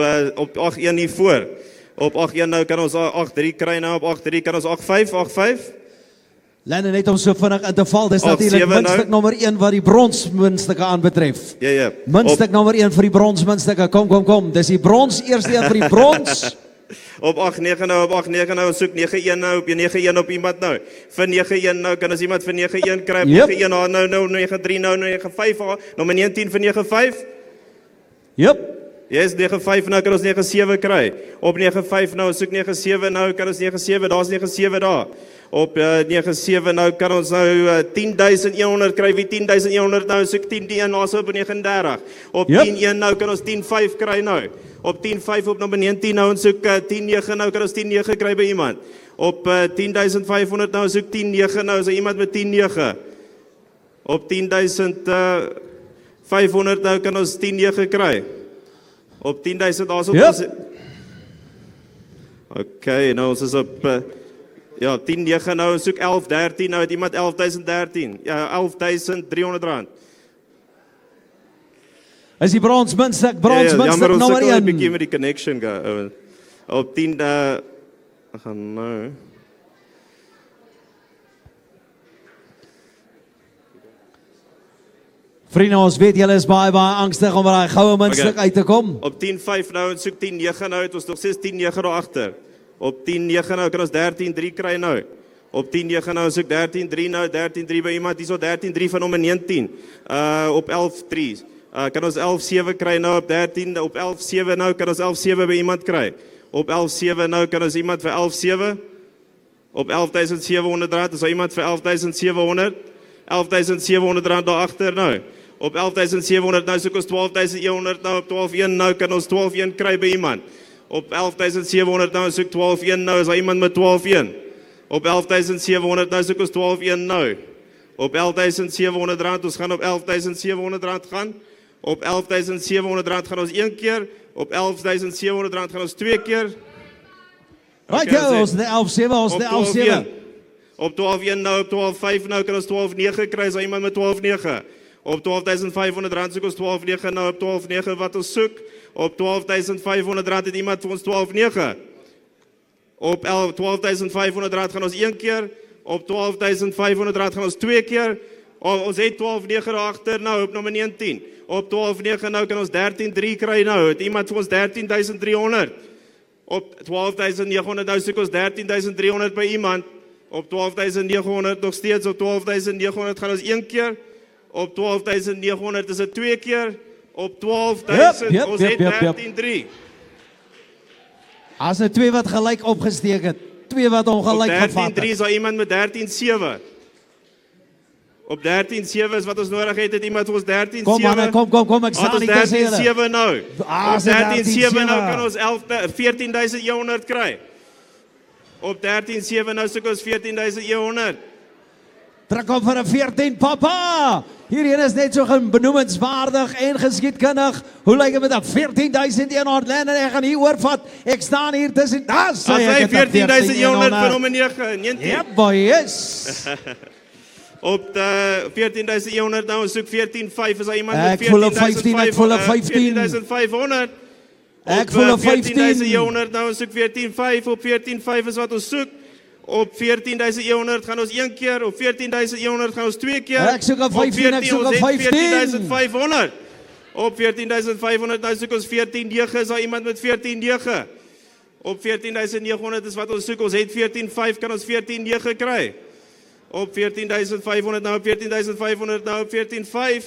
8,1 hier voor, op 8,1 nou kan ons 8,3 kry, nou op 8,3 kan ons 8,5, Lennon net om so vinnig in te val, dis natuurlik muntstuk nommer 1 wat die bronsmuntstukke aanbetref. Ja. Muntstuk nommer 1 vir die bronsmuntstukke, kom, dis die brons, eerste een vir die brons. Op 8,9 nou, op 8,9 nou, soek 9,1 nou, op 9,1 op iemand nou, vir 9,1 nou, kan ons iemand vir 9,1 kry, op 9,1 nou, 9,3 nou, 9,5, nommer 19 vir 9,5? Yep. Yes, 9,5 nou kan ons 9,7 kry, op 9,5 nou, soek 9,7 nou, kan ons 9,7, daar is 9,7 daar. Op 9,7 nou kan ons nou 10,100 kry, wie 10,100 nou, soek 10,1 naast op 39. Op 10,1 nou kan ons 10,5 kry nou. Op 10,5 op nommer 19 nou, en soek 10,9 nou kan ons 10,9 kry by iemand. Op 10,500 nou, soek 10,9 nou, is er iemand met 10,9. Op 10,500 nou kan ons 10,9 kry. Op 10,000 daar is op ons... Okay, nou ons is op... Ja, 10,9 nou, soek 11,13, nou het iemand 11,013, ja, R11,300. Is die bronsmuntstuk nommer 1. Ja, maar ons sukkel 'n bietjie met die connection, op 10, gaan nou. Vriende, ons weet julle is baie angstig om daai goue muntstuk uit te kom. Op 10,5 nou, en soek 10,9 nou, het ons nog steeds 10,9 daar agter. Op 10,9 nou kan ons 13,3 kry nou. Op 10,9 nou soek 13,3 nou, 13,3 by iemand, hier is 13,3 van nommer 19. Op 11,3. Kan ons 11,7 kry nou op 13, op 11,7 nou kan ons 11,7 by iemand kry. Op 11,7 nou kan ons iemand vir 11,7. Op 11,700 rand, is daar iemand vir 11,700. 11,700 rand daar agter nou. Op 11,700 nou soek ons 12,100 nou, op 12,1 nou kan ons 12,1 kry by iemand. Op 11,700 nou soek 12,1 nou, is daar iemand met 12,1. Op 11,700 nou soek ons 12,1 nou. Op 11,700 rand, ons gaan op 11,700 rand gaan. Op 11,700 rand gaan ons 1 keer. Op 11,700 rand gaan ons 2 keer. Right, ons de 11,7, ons de 11,7. Op 12,1 nou, op 12,5 nou kan ons 12,9 kry, is daar iemand met 12,9. Op 12,500 rand soek ons 12,9 nou, op 12,9 wat ons soek. Op 12,500 rand het iemand vir ons 12,9. Op 12,500 rand gaan ons 1 keer. Op 12,500 rand gaan ons 2 keer. Ons het 12-9 agter nou op nommer 19. Op 12-9 nou kan ons 13-3 kry nou. Het iemand vir ons 13.300. Op 12.900 nou soek ons 13.300 by iemand. Op 12.900 nog steeds. Op 12.900 gaan ons 1 keer. Op 12.900 is dit 2 keer. Op 12.000 ons het 13.3. As 2 wat gelyk opgesteek het. 2 wat ongelyk Op gevat 13.3 het. is daar iemand met 13.7. Op 13.7 is wat ons nodig het, het iemand vir ons 13.7. Kom manne, kom, ek staan nie tussen julle. 13.7 nou. Ah, Op 13.7 nou 13.7. kan ons 14.100 kry. Op 13.7 nou soek ons 14.100. Druk op vir 'n 14, papa. Hierdie is net so benoemenswaardig en geskiedkundig. Hoe lyk dit met 'n 14.100 en ek gaan hier oorvat. Ek staan hier tussen. Daar sê As hy ek het 'n 14.100 vir nommer 9, 19. Ja, boy, yes. Op 14.100 nou, ons soek 14.5, is daar iemand met Ek voel 'n 15, ek voel 'n 15. 14.500. Ek voel 'n 15. 14.100 nou, ons soek 14.5, op 14.5 is wat ons soek. Op 14.100 gaan ons 1 keer, op 14.100 gaan ons 2 keer. Ek soek 'n 15, ek soek 'n 15. 14.500. Op 14.500 nou soek ons 14.9, is daar iemand met 14.9. Op 14.900 is wat ons soek, ons het 14.5, kan ons 14.9 kry. Op 14.500 nou, op 14.500 nou, op 14.5.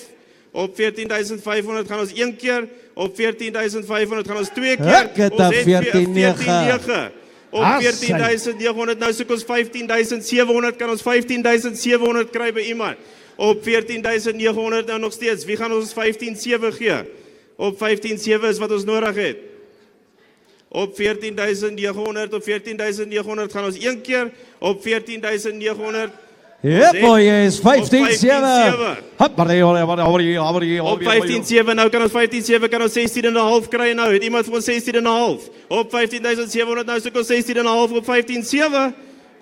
Op 14.500 gaan ons 1 keer, op 14.500 gaan ons 2 keer. Ek het 'n Ons het 14.9. Op 14.900 nou soek ons 15.700, kan ons 15.700 kry by iemand. Op 14.900 nou nog steeds, wie gaan ons 15.7 gee? Op 15.7 is wat ons nodig het. Op 14.900, op 14.900 gaan ons 1 keer, op 14.900. Ja, boy, yes, 15.7. 15.7. Op Op 15.7 nou kan ons 15.7 kan ons 16.5 kry nou. Het iemand vir ons 16.5? Op 15.700 nou soek ons 16.5 op 15.7.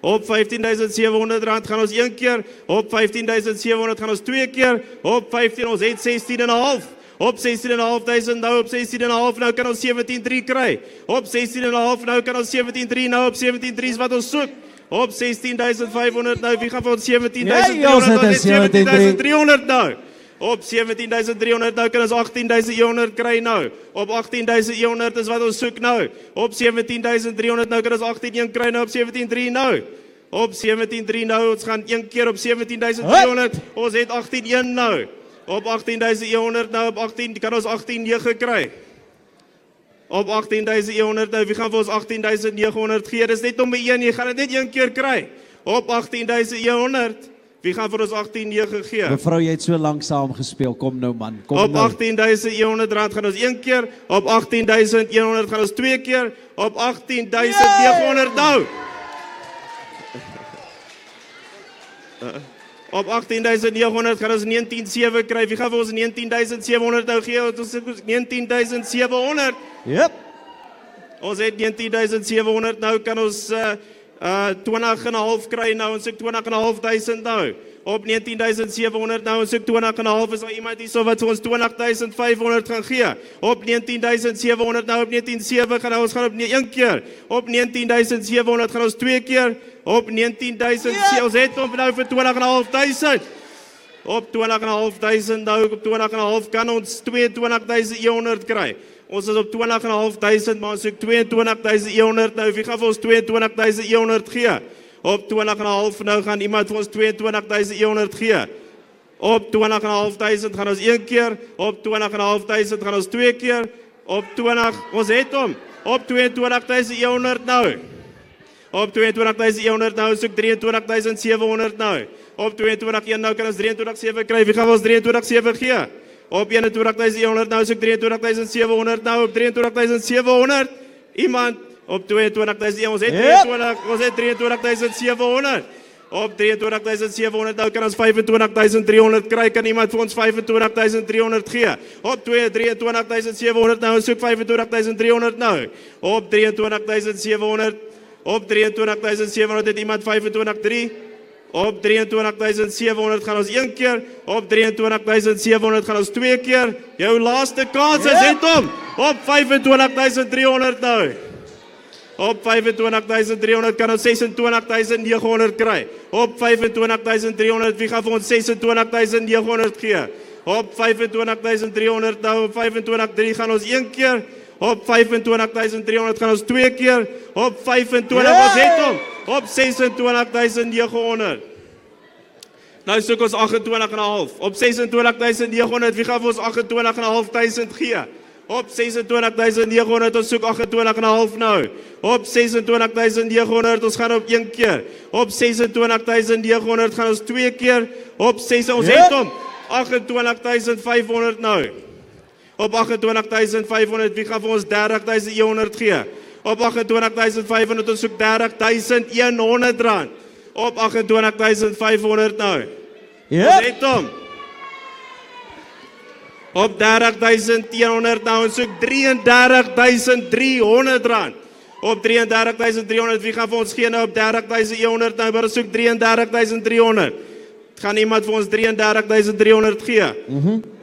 Op 15.700 rand gaan ons 1 keer. Op 15.700 gaan ons 2 keer. Op 15 ons het 16.5. Op 16.500 nou, op 16.5 nou kan ons 17.3 kry. Op 16.5 nou kan ons 17.3 nou, op 17.3 is wat ons soek. Op 16.500 nou, wie gaan vir ons 17.300 nou? Op 17.300 nou kan ons 18.100 kry nou. Op 18.100 is wat ons soek nou. Op 17.300 nou kan ons 18.1 kry nou, op 17.3 nou. Op 17.3 nou, ons gaan 1 keer op 17.300, ons het 18.1 nou. Op 18.100 nou, op 18 kan ons 18.9 kry. Op 18.100 nou, wie gaan vir ons 18.900 gee? Dis net om 1, jy gaan dit net 1 keer kry. Op 18.100, wie gaan vir ons 18.9 gee? Mevrou, jy het so lank saam gespeel. Kom nou man, kom Op nou. 18.100 rand gaan ons 1 keer, op 18.100 gaan ons 2 keer, op 18.900 nou. Op 18.900 gaan ons 19.7 kry. Wie gaan vir ons 19.700 nou gee? Ons het 19.700. Yep. Ons het 19.700 nou kan ons 20.5 kry nou. Ons het 20.500 nou. Op 19.700 nou, ons het 20.5 is daar iemand hier so wat vir ons 20.500 gaan gee. Op 19.700 nou, op 19.7 gaan ons gaan op 1 keer. Op 19.700 gaan ons 2 keer. Op 19.000, ons het hom nou vir 20.500. Op 20.500 nou, op 20.5 kan ons 22.100 kry. Ons is op 20.500, maar ons het 22.100 nou. Wie gaan vir ons 22.100 gee? Op 20.5 nou gaan iemand vir ons 22.100 gee. Op 20.500 gaan ons 1 keer. Op 20.500 gaan ons 2 keer. Op 20, ons het hom. Op 22.100 nou. Op 22.100 nou, soek 23.700 nou. Op 22.1 nou kan ons 23.7 kry. Wie gaan ons 23.7 gee? Op 21.100 nou, soek 23.700 nou. Op 23.700. Iemand op 22.000, ons het 23.700. Op 23.700 nou kan ons 25.300 kry. Kan iemand vir ons 25.300 gee? Op 23.700 nou, soek 25.300 nou. Op 23.700. Op 23.700 het iemand 25.3. Op 23.700 gaan ons 1 keer. Op 23.700 gaan ons 2 keer. Jou laaste kans is het hom. Op 25.300 nou. Op 25.300 kan ons 26.900 kry. Op 25.300, wie gaan vir ons 26.900 gee? Op 25.300 nou, op 25.300 gaan ons 1 keer. Op 25.300 gaan ons 2 keer. Op 25, ons het hom. Op 26.900. Nou soek ons 28,5. Op 26.900, wie gaan vir ons 28.500 gee? Op 26.900, ons soek 28,5 nou. Op 26.900, ons gaan op 1 keer. Op 26.900 gaan ons 2 keer. Op 6, ons het hom. 28.500 nou. Op 28.500, wie gaan vir ons 30.100 gee? Op 28.500, ons soek 30.100 rand. Op 28.500 nou. Ons het hom. Op 30.100 nou, ons soek 33.300 rand. Op 33.300, wie gaan vir ons gee nou op 30.100 nou, maar ons soek 33.300. Gaan iemand vir ons 33.300 gee?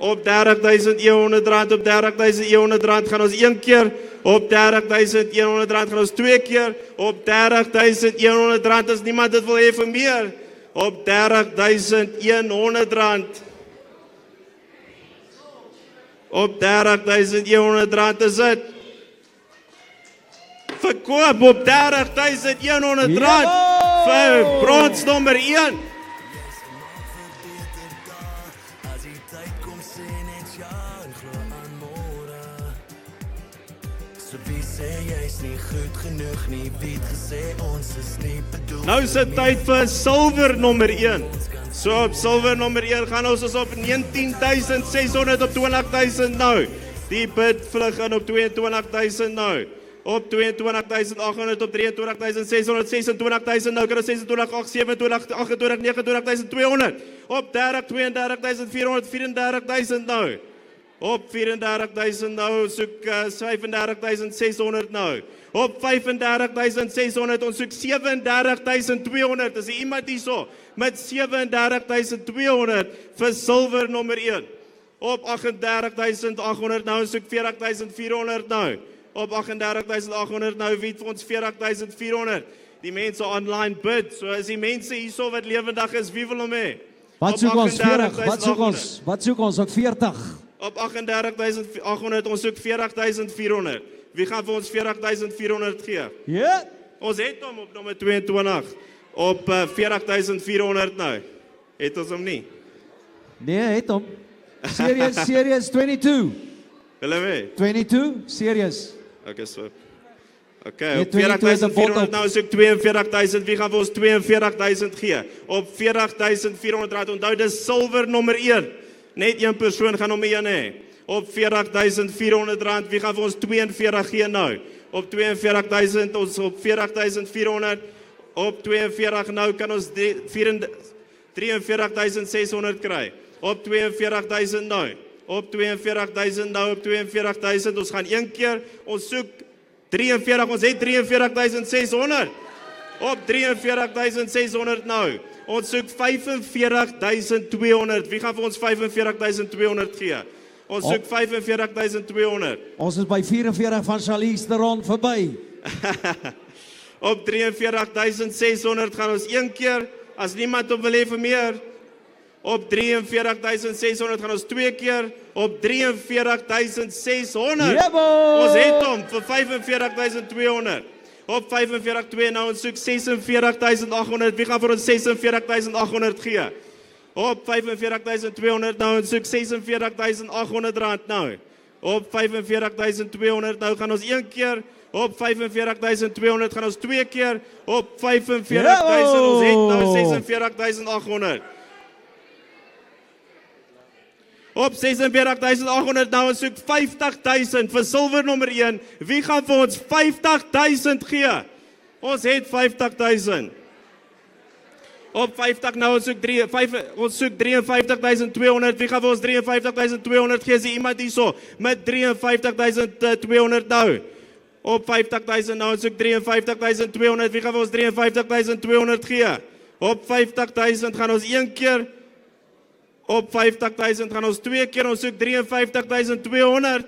Op 30.100 rand, op 30.100 rand gaan ons 1 keer. Op 30.100 rand gaan ons 2 keer. Op 30.100 rand, as niemand dit wil hê vir meer. Op 30.100 rand. Op 30.100 rand is dit. Verkoop op 30.100 rand. Vir brons nommer 1. As die tyd kom sê net ja en glo aan môre. So wie sê jy's nie goed genoeg nie, wie het gesê ons is nie bedoel. Nou is dit tyd vir silwer nommer 1. So op silwer nommer 1 gaan ons op 19.600 op 20.000 nou. Die bid vlug in op 22.000 nou. Op 22.800 op 23.600, 26.000 nou, kan ons 26, 27, 28, 29.200. Op 30, 32.400, 34.000 nou. Op 34.000 nou, soek 35.600 nou. Op 35.600, ons soek 37.200. Is iemand hierso met 37.200 vir silwer nommer 1. Op 38.800 nou, ons soek 40.400 nou. Op 38.800 nou, wie het vir ons 40.400? Die mense online bid, so is die mense hierso wat lewendig is, wie wil hom hê? Wat soek ons 40? Wat soek ons? Wat soek ons? Ook 40. Op 38.800, ons soek 40.400. Wie gaan vir ons 40.400 gee? Ja. Ons het hom op nommer 22. Op 40.400 nou. Het ons hom nie? Nee, het hom. Serious 22. Hulle mee? 22, serious. Okay, so. Nee, Okay, op 40.400 nou soek 42.000. Wie gaan vir ons 42.000 gee? Op 40.400 rand. Onthou dis silwer nommer 1. Net een persoon gaan hom 1 hê. Op 40.400 rand. Wie gaan vir ons 42 gee nou? Op 42.000, ons op 40.400. Op 42 nou kan ons 43.600 kry. Op 42.000 nou. Op 42.000 nou, op 42.000. Ons gaan 1 keer. Ons soek 43, ons het 43.600. Op 43.600 nou. Ons soek 45.200. Wie gaan vir ons 45.200 gee? Ons soek 45.200. Ons is by 44 van Charlize de Rond verby. Op 43.600 gaan ons 1 keer. As niemand op wil hê vir meer. Op 43.600 gaan ons 2 keer. Op 43.600. Ons het hom vir 45.200. Op 45.2 nou, ons soek 46.800. Wie gaan vir ons 46.800 gee? Op 45.200 nou, ons soek 46.800 rand nou. Op 45.200 nou gaan ons 1 keer. Op 45.200 gaan ons 2 keer. Op 45.000 ons het nou 46.800. Op 46.800 nou, ons soek 50.000 vir silwer nommer 1. Wie gaan vir ons 50.000 gee? Ons het 50.000. Op 50 nou, ons soek 53.200. Wie gaan vir ons 53.200 gee? Is iemand hierso met 53.200 nou? Op 50.000 nou, ons soek 53.200. Wie gaan vir ons 53.200 gee? Op 50.000 gaan ons 1 keer. Op 50.000 gaan ons 2 keer, ons soek 53.200.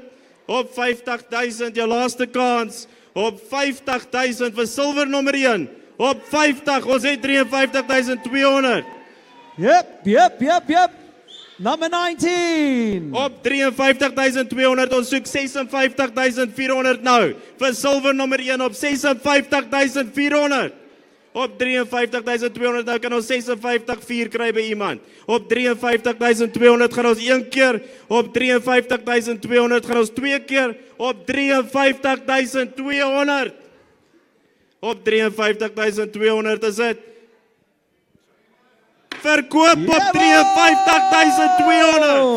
Op 50.000, jou laaste kans. Op 50.000 vir silwer nommer 1. Op 50, ons het 53.200. Yep. Number 19. Op 53.200, ons soek 56.400 nou. Vir silwer nommer 1 op 56.400. Op 53.200 nou kan ons 56.4 kry by iemand. Op 53.200 gaan ons 1 keer. Op 53.200 gaan ons 2 keer. Op 53.200. Op 53.200 is dit. Verkoop op 53.200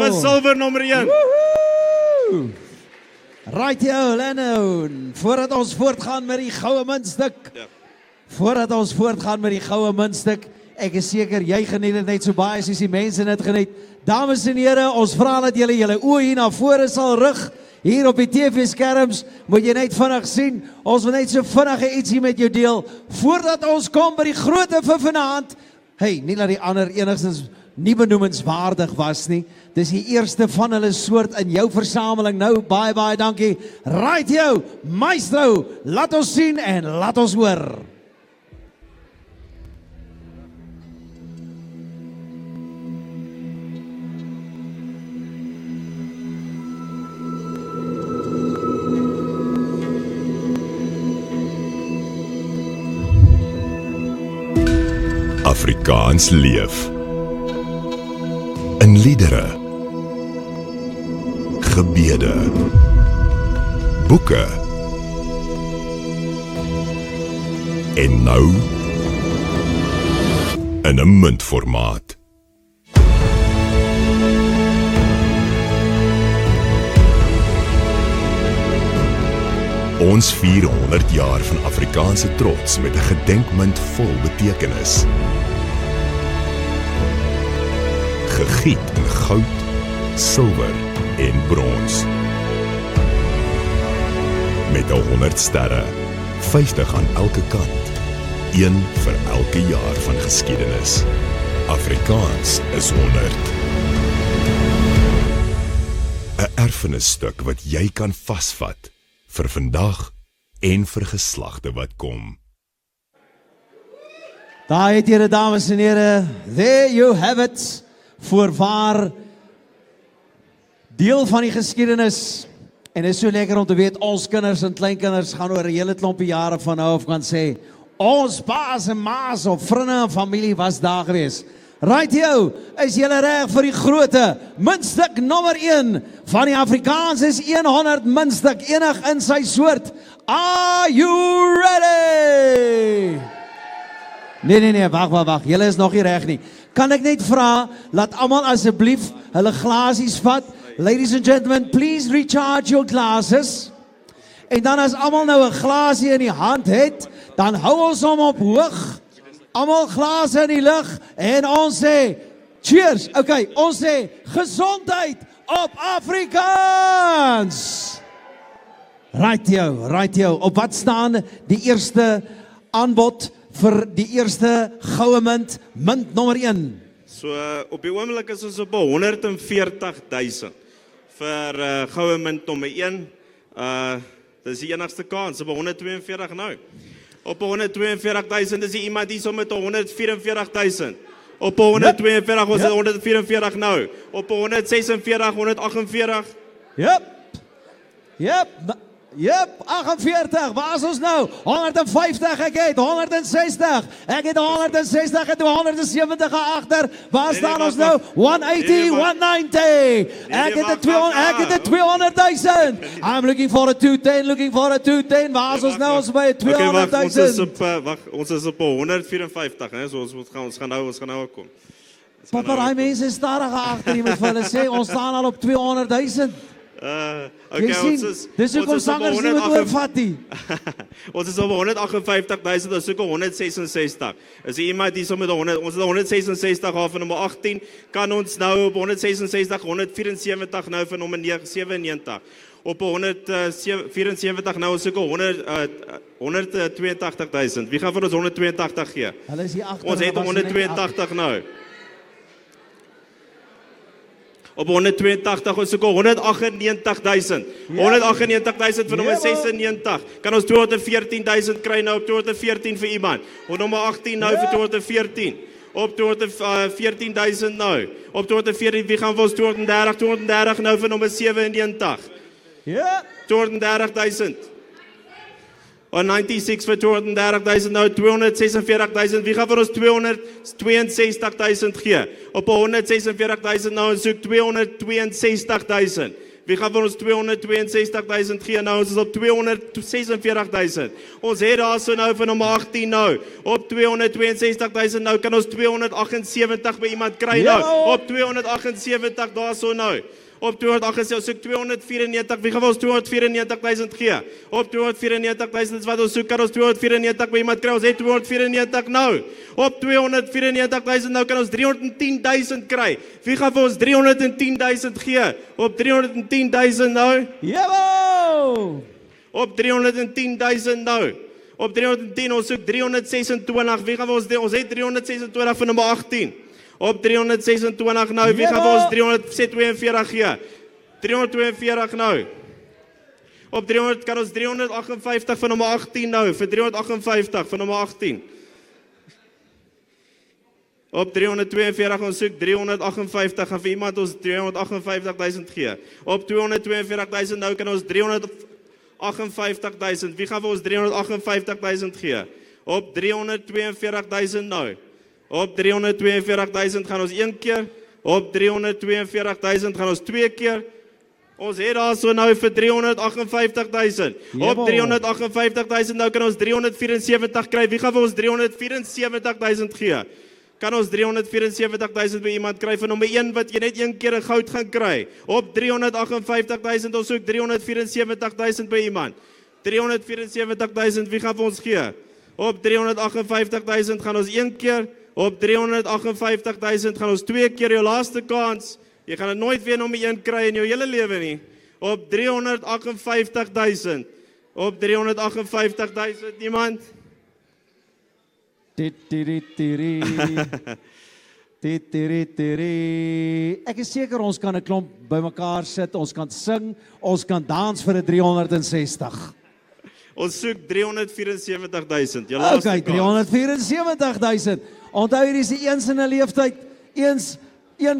vir silwer nommer 1. Right jou, Lennon. Voordat ons voortgaan met die goue muntstuk. Voordat ons voortgaan met die goue muntstuk, ek is seker jy geniet dit net so baie soos die mense dit geniet. Dames en here, ons vra dat julle julle oë hier na vore sal rig. Hier op die TV-skerms moet jy net vinnig sien. Ons wil net so vinnige ietsie met jou deel voordat ons kom by die grootte vir vanaand. Hey, nie dat die ander enigstens nie benoemenswaardig was nie. Dis die eerste van hulle soort in jou versameling. Nou, baie dankie. Right jou, maestro, laat ons sien en laat ons hoor. Afrikaans leef in liedere, gebede, boeke en nou in 'n muntformaat. Ons vier 100 jaar van Afrikaanse trots met 'n gedenkmunt vol betekenis. Gegiet in goud, silwer en brons. Met 100 sterre, 50 aan elke kant, 1 vir elke jaar van geskiedenis. Afrikaans is 100. 'n Erfenisstuk wat jy kan vasvat vir vandag en vir geslagte wat kom. Daar het julle, dames en here, there you have it. Voorwaar deel van die geskiedenis. En dit is so lekker om te weet, ons kinders en kleinkinders gaan oor 'n hele klompie jare van nou af kan sê, ons pa's en ma's of vriende en familie was daar gewees. Right jou, is julle reg vir die grootte muntstuk nommer 1 van die Afrikaans is 100 muntstuk, enig in sy soort. Are you ready? Nee, wag, julle is nog nie reg nie. Kan ek net vra, laat almal asseblief hulle glasies vat. Ladies and gentlemen, please recharge your glasses. En dan as almal nou 'n glasie in die hand het, dan hou ons hom op hoog. Almal glase in die lug en ons sê cheers. Okay, ons sê gesondheid op Afrikaans. Right jou. Op wat staan die eerste aanbod vir die eerste goue munt nommer 1? So op die oomblik is ons op 140.000 vir goue munt nommer 1. Dis die enigste kans op 142 nou. Op 142.000 is iemand hier so met 144.000. Op 142 ons het 144 nou. Op 146, 148. Yep, 48, waar is ons nou? 150 ek het, 160. Ek het 160 en 170 agter. Waar staan ons nou? 180, 190. Ek het 200.000. I'm looking for a 210, Waar is ons nou? Ons by 200.000. Ons is op 154, hè. So ons gaan nou kom. Papa, daai mense is stadig agter, jy moet vir hulle sê ons staan al op 200.000. Okay, dis ook ons sangers nie moet oorvat nie. Ons is op 158.000, ons soek 166. Is iemand hier so met 100, ons het 166 af vir nommer 18, kan ons nou op 166, 174 nou vir nommer 97. Op 174 nou ons soek 182.000. Wie gaan vir ons 182 gee? Hulle is hier agter. Ons het 182 nou. Op 182, ons soek 198.000. 198.000 vir nommer 96. Kan ons 214.000 kry nou op 214 vir iemand. Op nommer 18 nou vir 214. Op 214.000 nou. Op 214, wie gaan vir ons 230 nou vir nommer 97. Ja. 230.000. Op 96 vir 230.000 nou 246.000. Wie gaan vir ons 262.000 gee? Op 146.000 nou ons soek 262.000. Wie gaan vir ons 262.000 gee? Nou ons is op 246.000. Ons het daar so nou vir nommer 18 nou. Op 262.000 nou kan ons 278 by iemand kry nou. Op 278 daar so nou. Op 278, soek 294, wie gaan ons 294.000 gee? Op 294.000 is wat ons soek, kan ons 294 by iemand kry, ons het 294 nou. Op 294.000 nou kan ons 310.000 kry. Wie gaan vir ons 310.000 gee? Op 310.000 nou. Jawel! Op 310.000 nou. Op 310, ons soek 326, wie gaan vir ons het 326 vir nommer 18. Op 326 nou, wie gaan vir ons 342 gee? 342 nou. Op 300 kan ons 358 van nommer 18 nou, vir 358 van nommer 18. Op 342 ons soek 358, gaan vir iemand ons 358.000 gee. Op 242.000 nou kan ons 358.000, wie gaan vir ons 358.000 gee? Op 342.000 nou. Op 342.000 gaan ons 1 keer, op 342.000 gaan ons 2 keer, ons het daar so nou vir 358.000, op 358.000 nou kan ons 374 kry, wie gaan vir ons 374.000 gee? Kan ons 374.000 by iemand kry van nommer 1 wat jy net 1 keer 'n goud gaan kry, op 358.000 ons soek 374.000 by iemand, 374.000 wie gaan vir ons gee? Op 358.000 gaan ons 1 keer, op 358.000 gaan ons 2 keer, jou laaste kans, jy gaan dit nooit weer nommer 1 kry in jou hele lewe nie, op 358.000, op 358.000, iemand? Ek is seker ons kan 'n klomp bymekaar sit, ons kan sing, ons kan dans vir 'n 360. Ons soek 374.000, jou laaste Okay, 374.000. Onthou hier is die eens in 'n leeftyd, een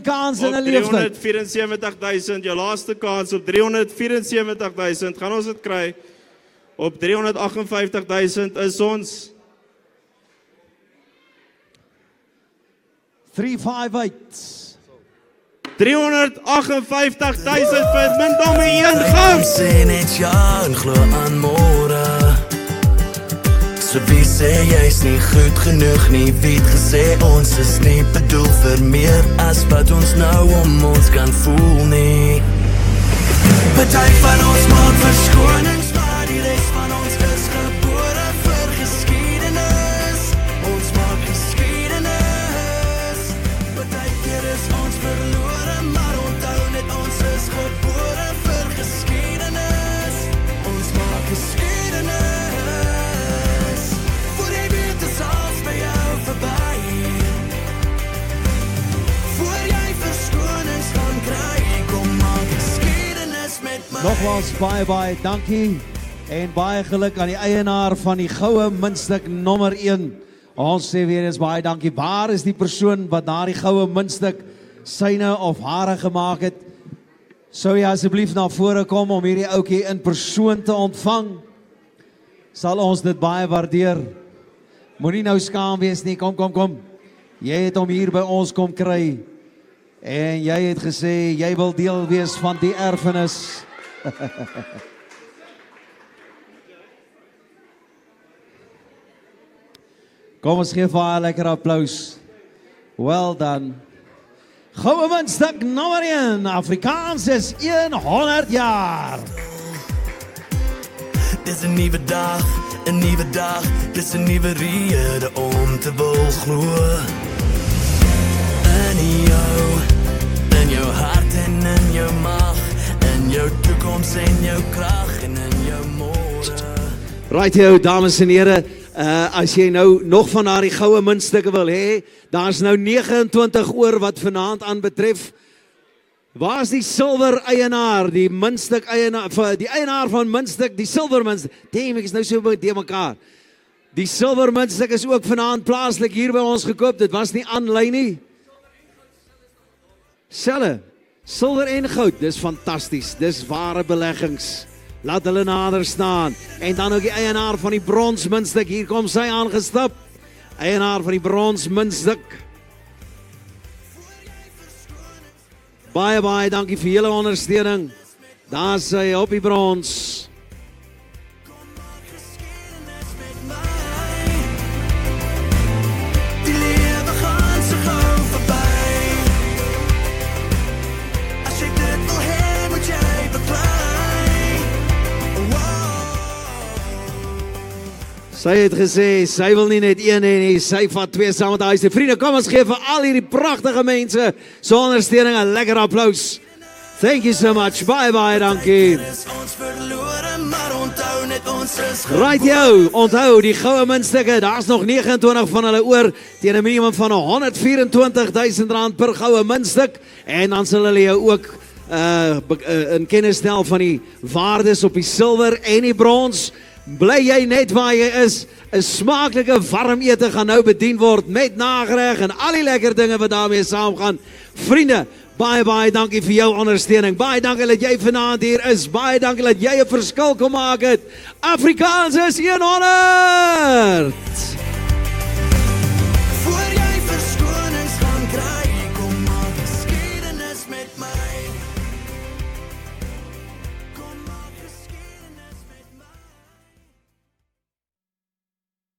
kans in 'n leeftyd. Op 374.000, jou laaste kans op 374.000, gaan ons dit kry. Op 358.000 is ons 358. 358.000 vir min nommer 1 goud. Sê net ja en glo aan môre. So wie sê jy's nie goed genoeg nie, wie het gesê ons is nie bedoel vir meer as wat ons nou om ons kan voel nie. Party van ons maak verskonings, maar die res van ons is gebore vir geskiedenis. Ons maak geskiedenis. Party keer is ons verlore, maar onthou net ons is gebore vir geskiedenis. Ons maak geskiedenis. Voor jy weet is alles by jou verby. Voor jy verskonings gaan kry, kom maak geskiedenis met my. Nogmaals baie dankie en baie geluk aan die eienaar van die goue muntstuk nommer 1. Ons sê weer eens baie dankie. Waar is die persoon wat daardie goue muntstuk syne of hare gemaak het? Sou jy asseblief na vore kom om hierdie ouetjie in persoon te ontvang? Sal ons dit baie waardeer. Moenie nou skaam wees nie, kom. Jy het hom hier by ons kom kry. En jy het gesê, jy wil deel wees van die erfenis. Kom ons gee vir haar 'n lekker applaus. Well done. Goue muntstuk nommer 1, Afrikaans is 100 jaar. Dis 'n nuwe dag, 'n nuwe dag, dis 'n nuwe rede om te wil glo. In jou hart en in jou mag, in jou toekoms en jou krag en in jou môre. Right jou dames en here, as jy nou nog van daardie goue muntstukke wil hê, daar's nou 29 oor wat vanaand aanbetref. Waar is die silwer eienaar, die muntstuk eienaar, die eienaar van muntstuk, die silwer muntstuk? Damn, ek is nou so de mekaar. Die silwer muntstuk is ook vanaand plaaslik hier by ons gekoop. Dit was nie aanlyn nie. Selle, silwer en goud, dis fantasties. Dis ware beleggings. Laat hulle nader staan. En dan ook die eienaar van die brons muntstuk. Hier kom sy aangestap. Eienaar van die brons muntstuk. Baie, baie dankie vir julle ondersteuning. Daar is hy op die brons. Die lewe gaan so gou verby. As jy dit wil hê, moet jy beklei. Sy het gesê, sy wil nie net een hê nie, sy vat twee saam met huis. Vriende, kom ons gee vir al hierdie pragtige mense so ondersteuning 'n lekker applaus. Thank you so much. Bye bye, dankie. Ons verlore, maar onthou net ons is Right jou, onthou die goue muntstukke, daar's nog 29 van hulle oor teen 'n minimum van R124,000 per goue muntstuk en dan sal hulle jou ook in kennis stel van die waardes op die silwer en die brons. Bly jy net waar jy is. 'n Smaaklike warm ete gaan nou bedien word met nagereg en al die lekker dinge wat daarmee saamgaan. Vriende, baie baie dankie vir jou ondersteuning. Baie dankie dat jy vanaand hier is. Baie dankie dat jy 'n verskil kom maak het. Afrikaans is 100.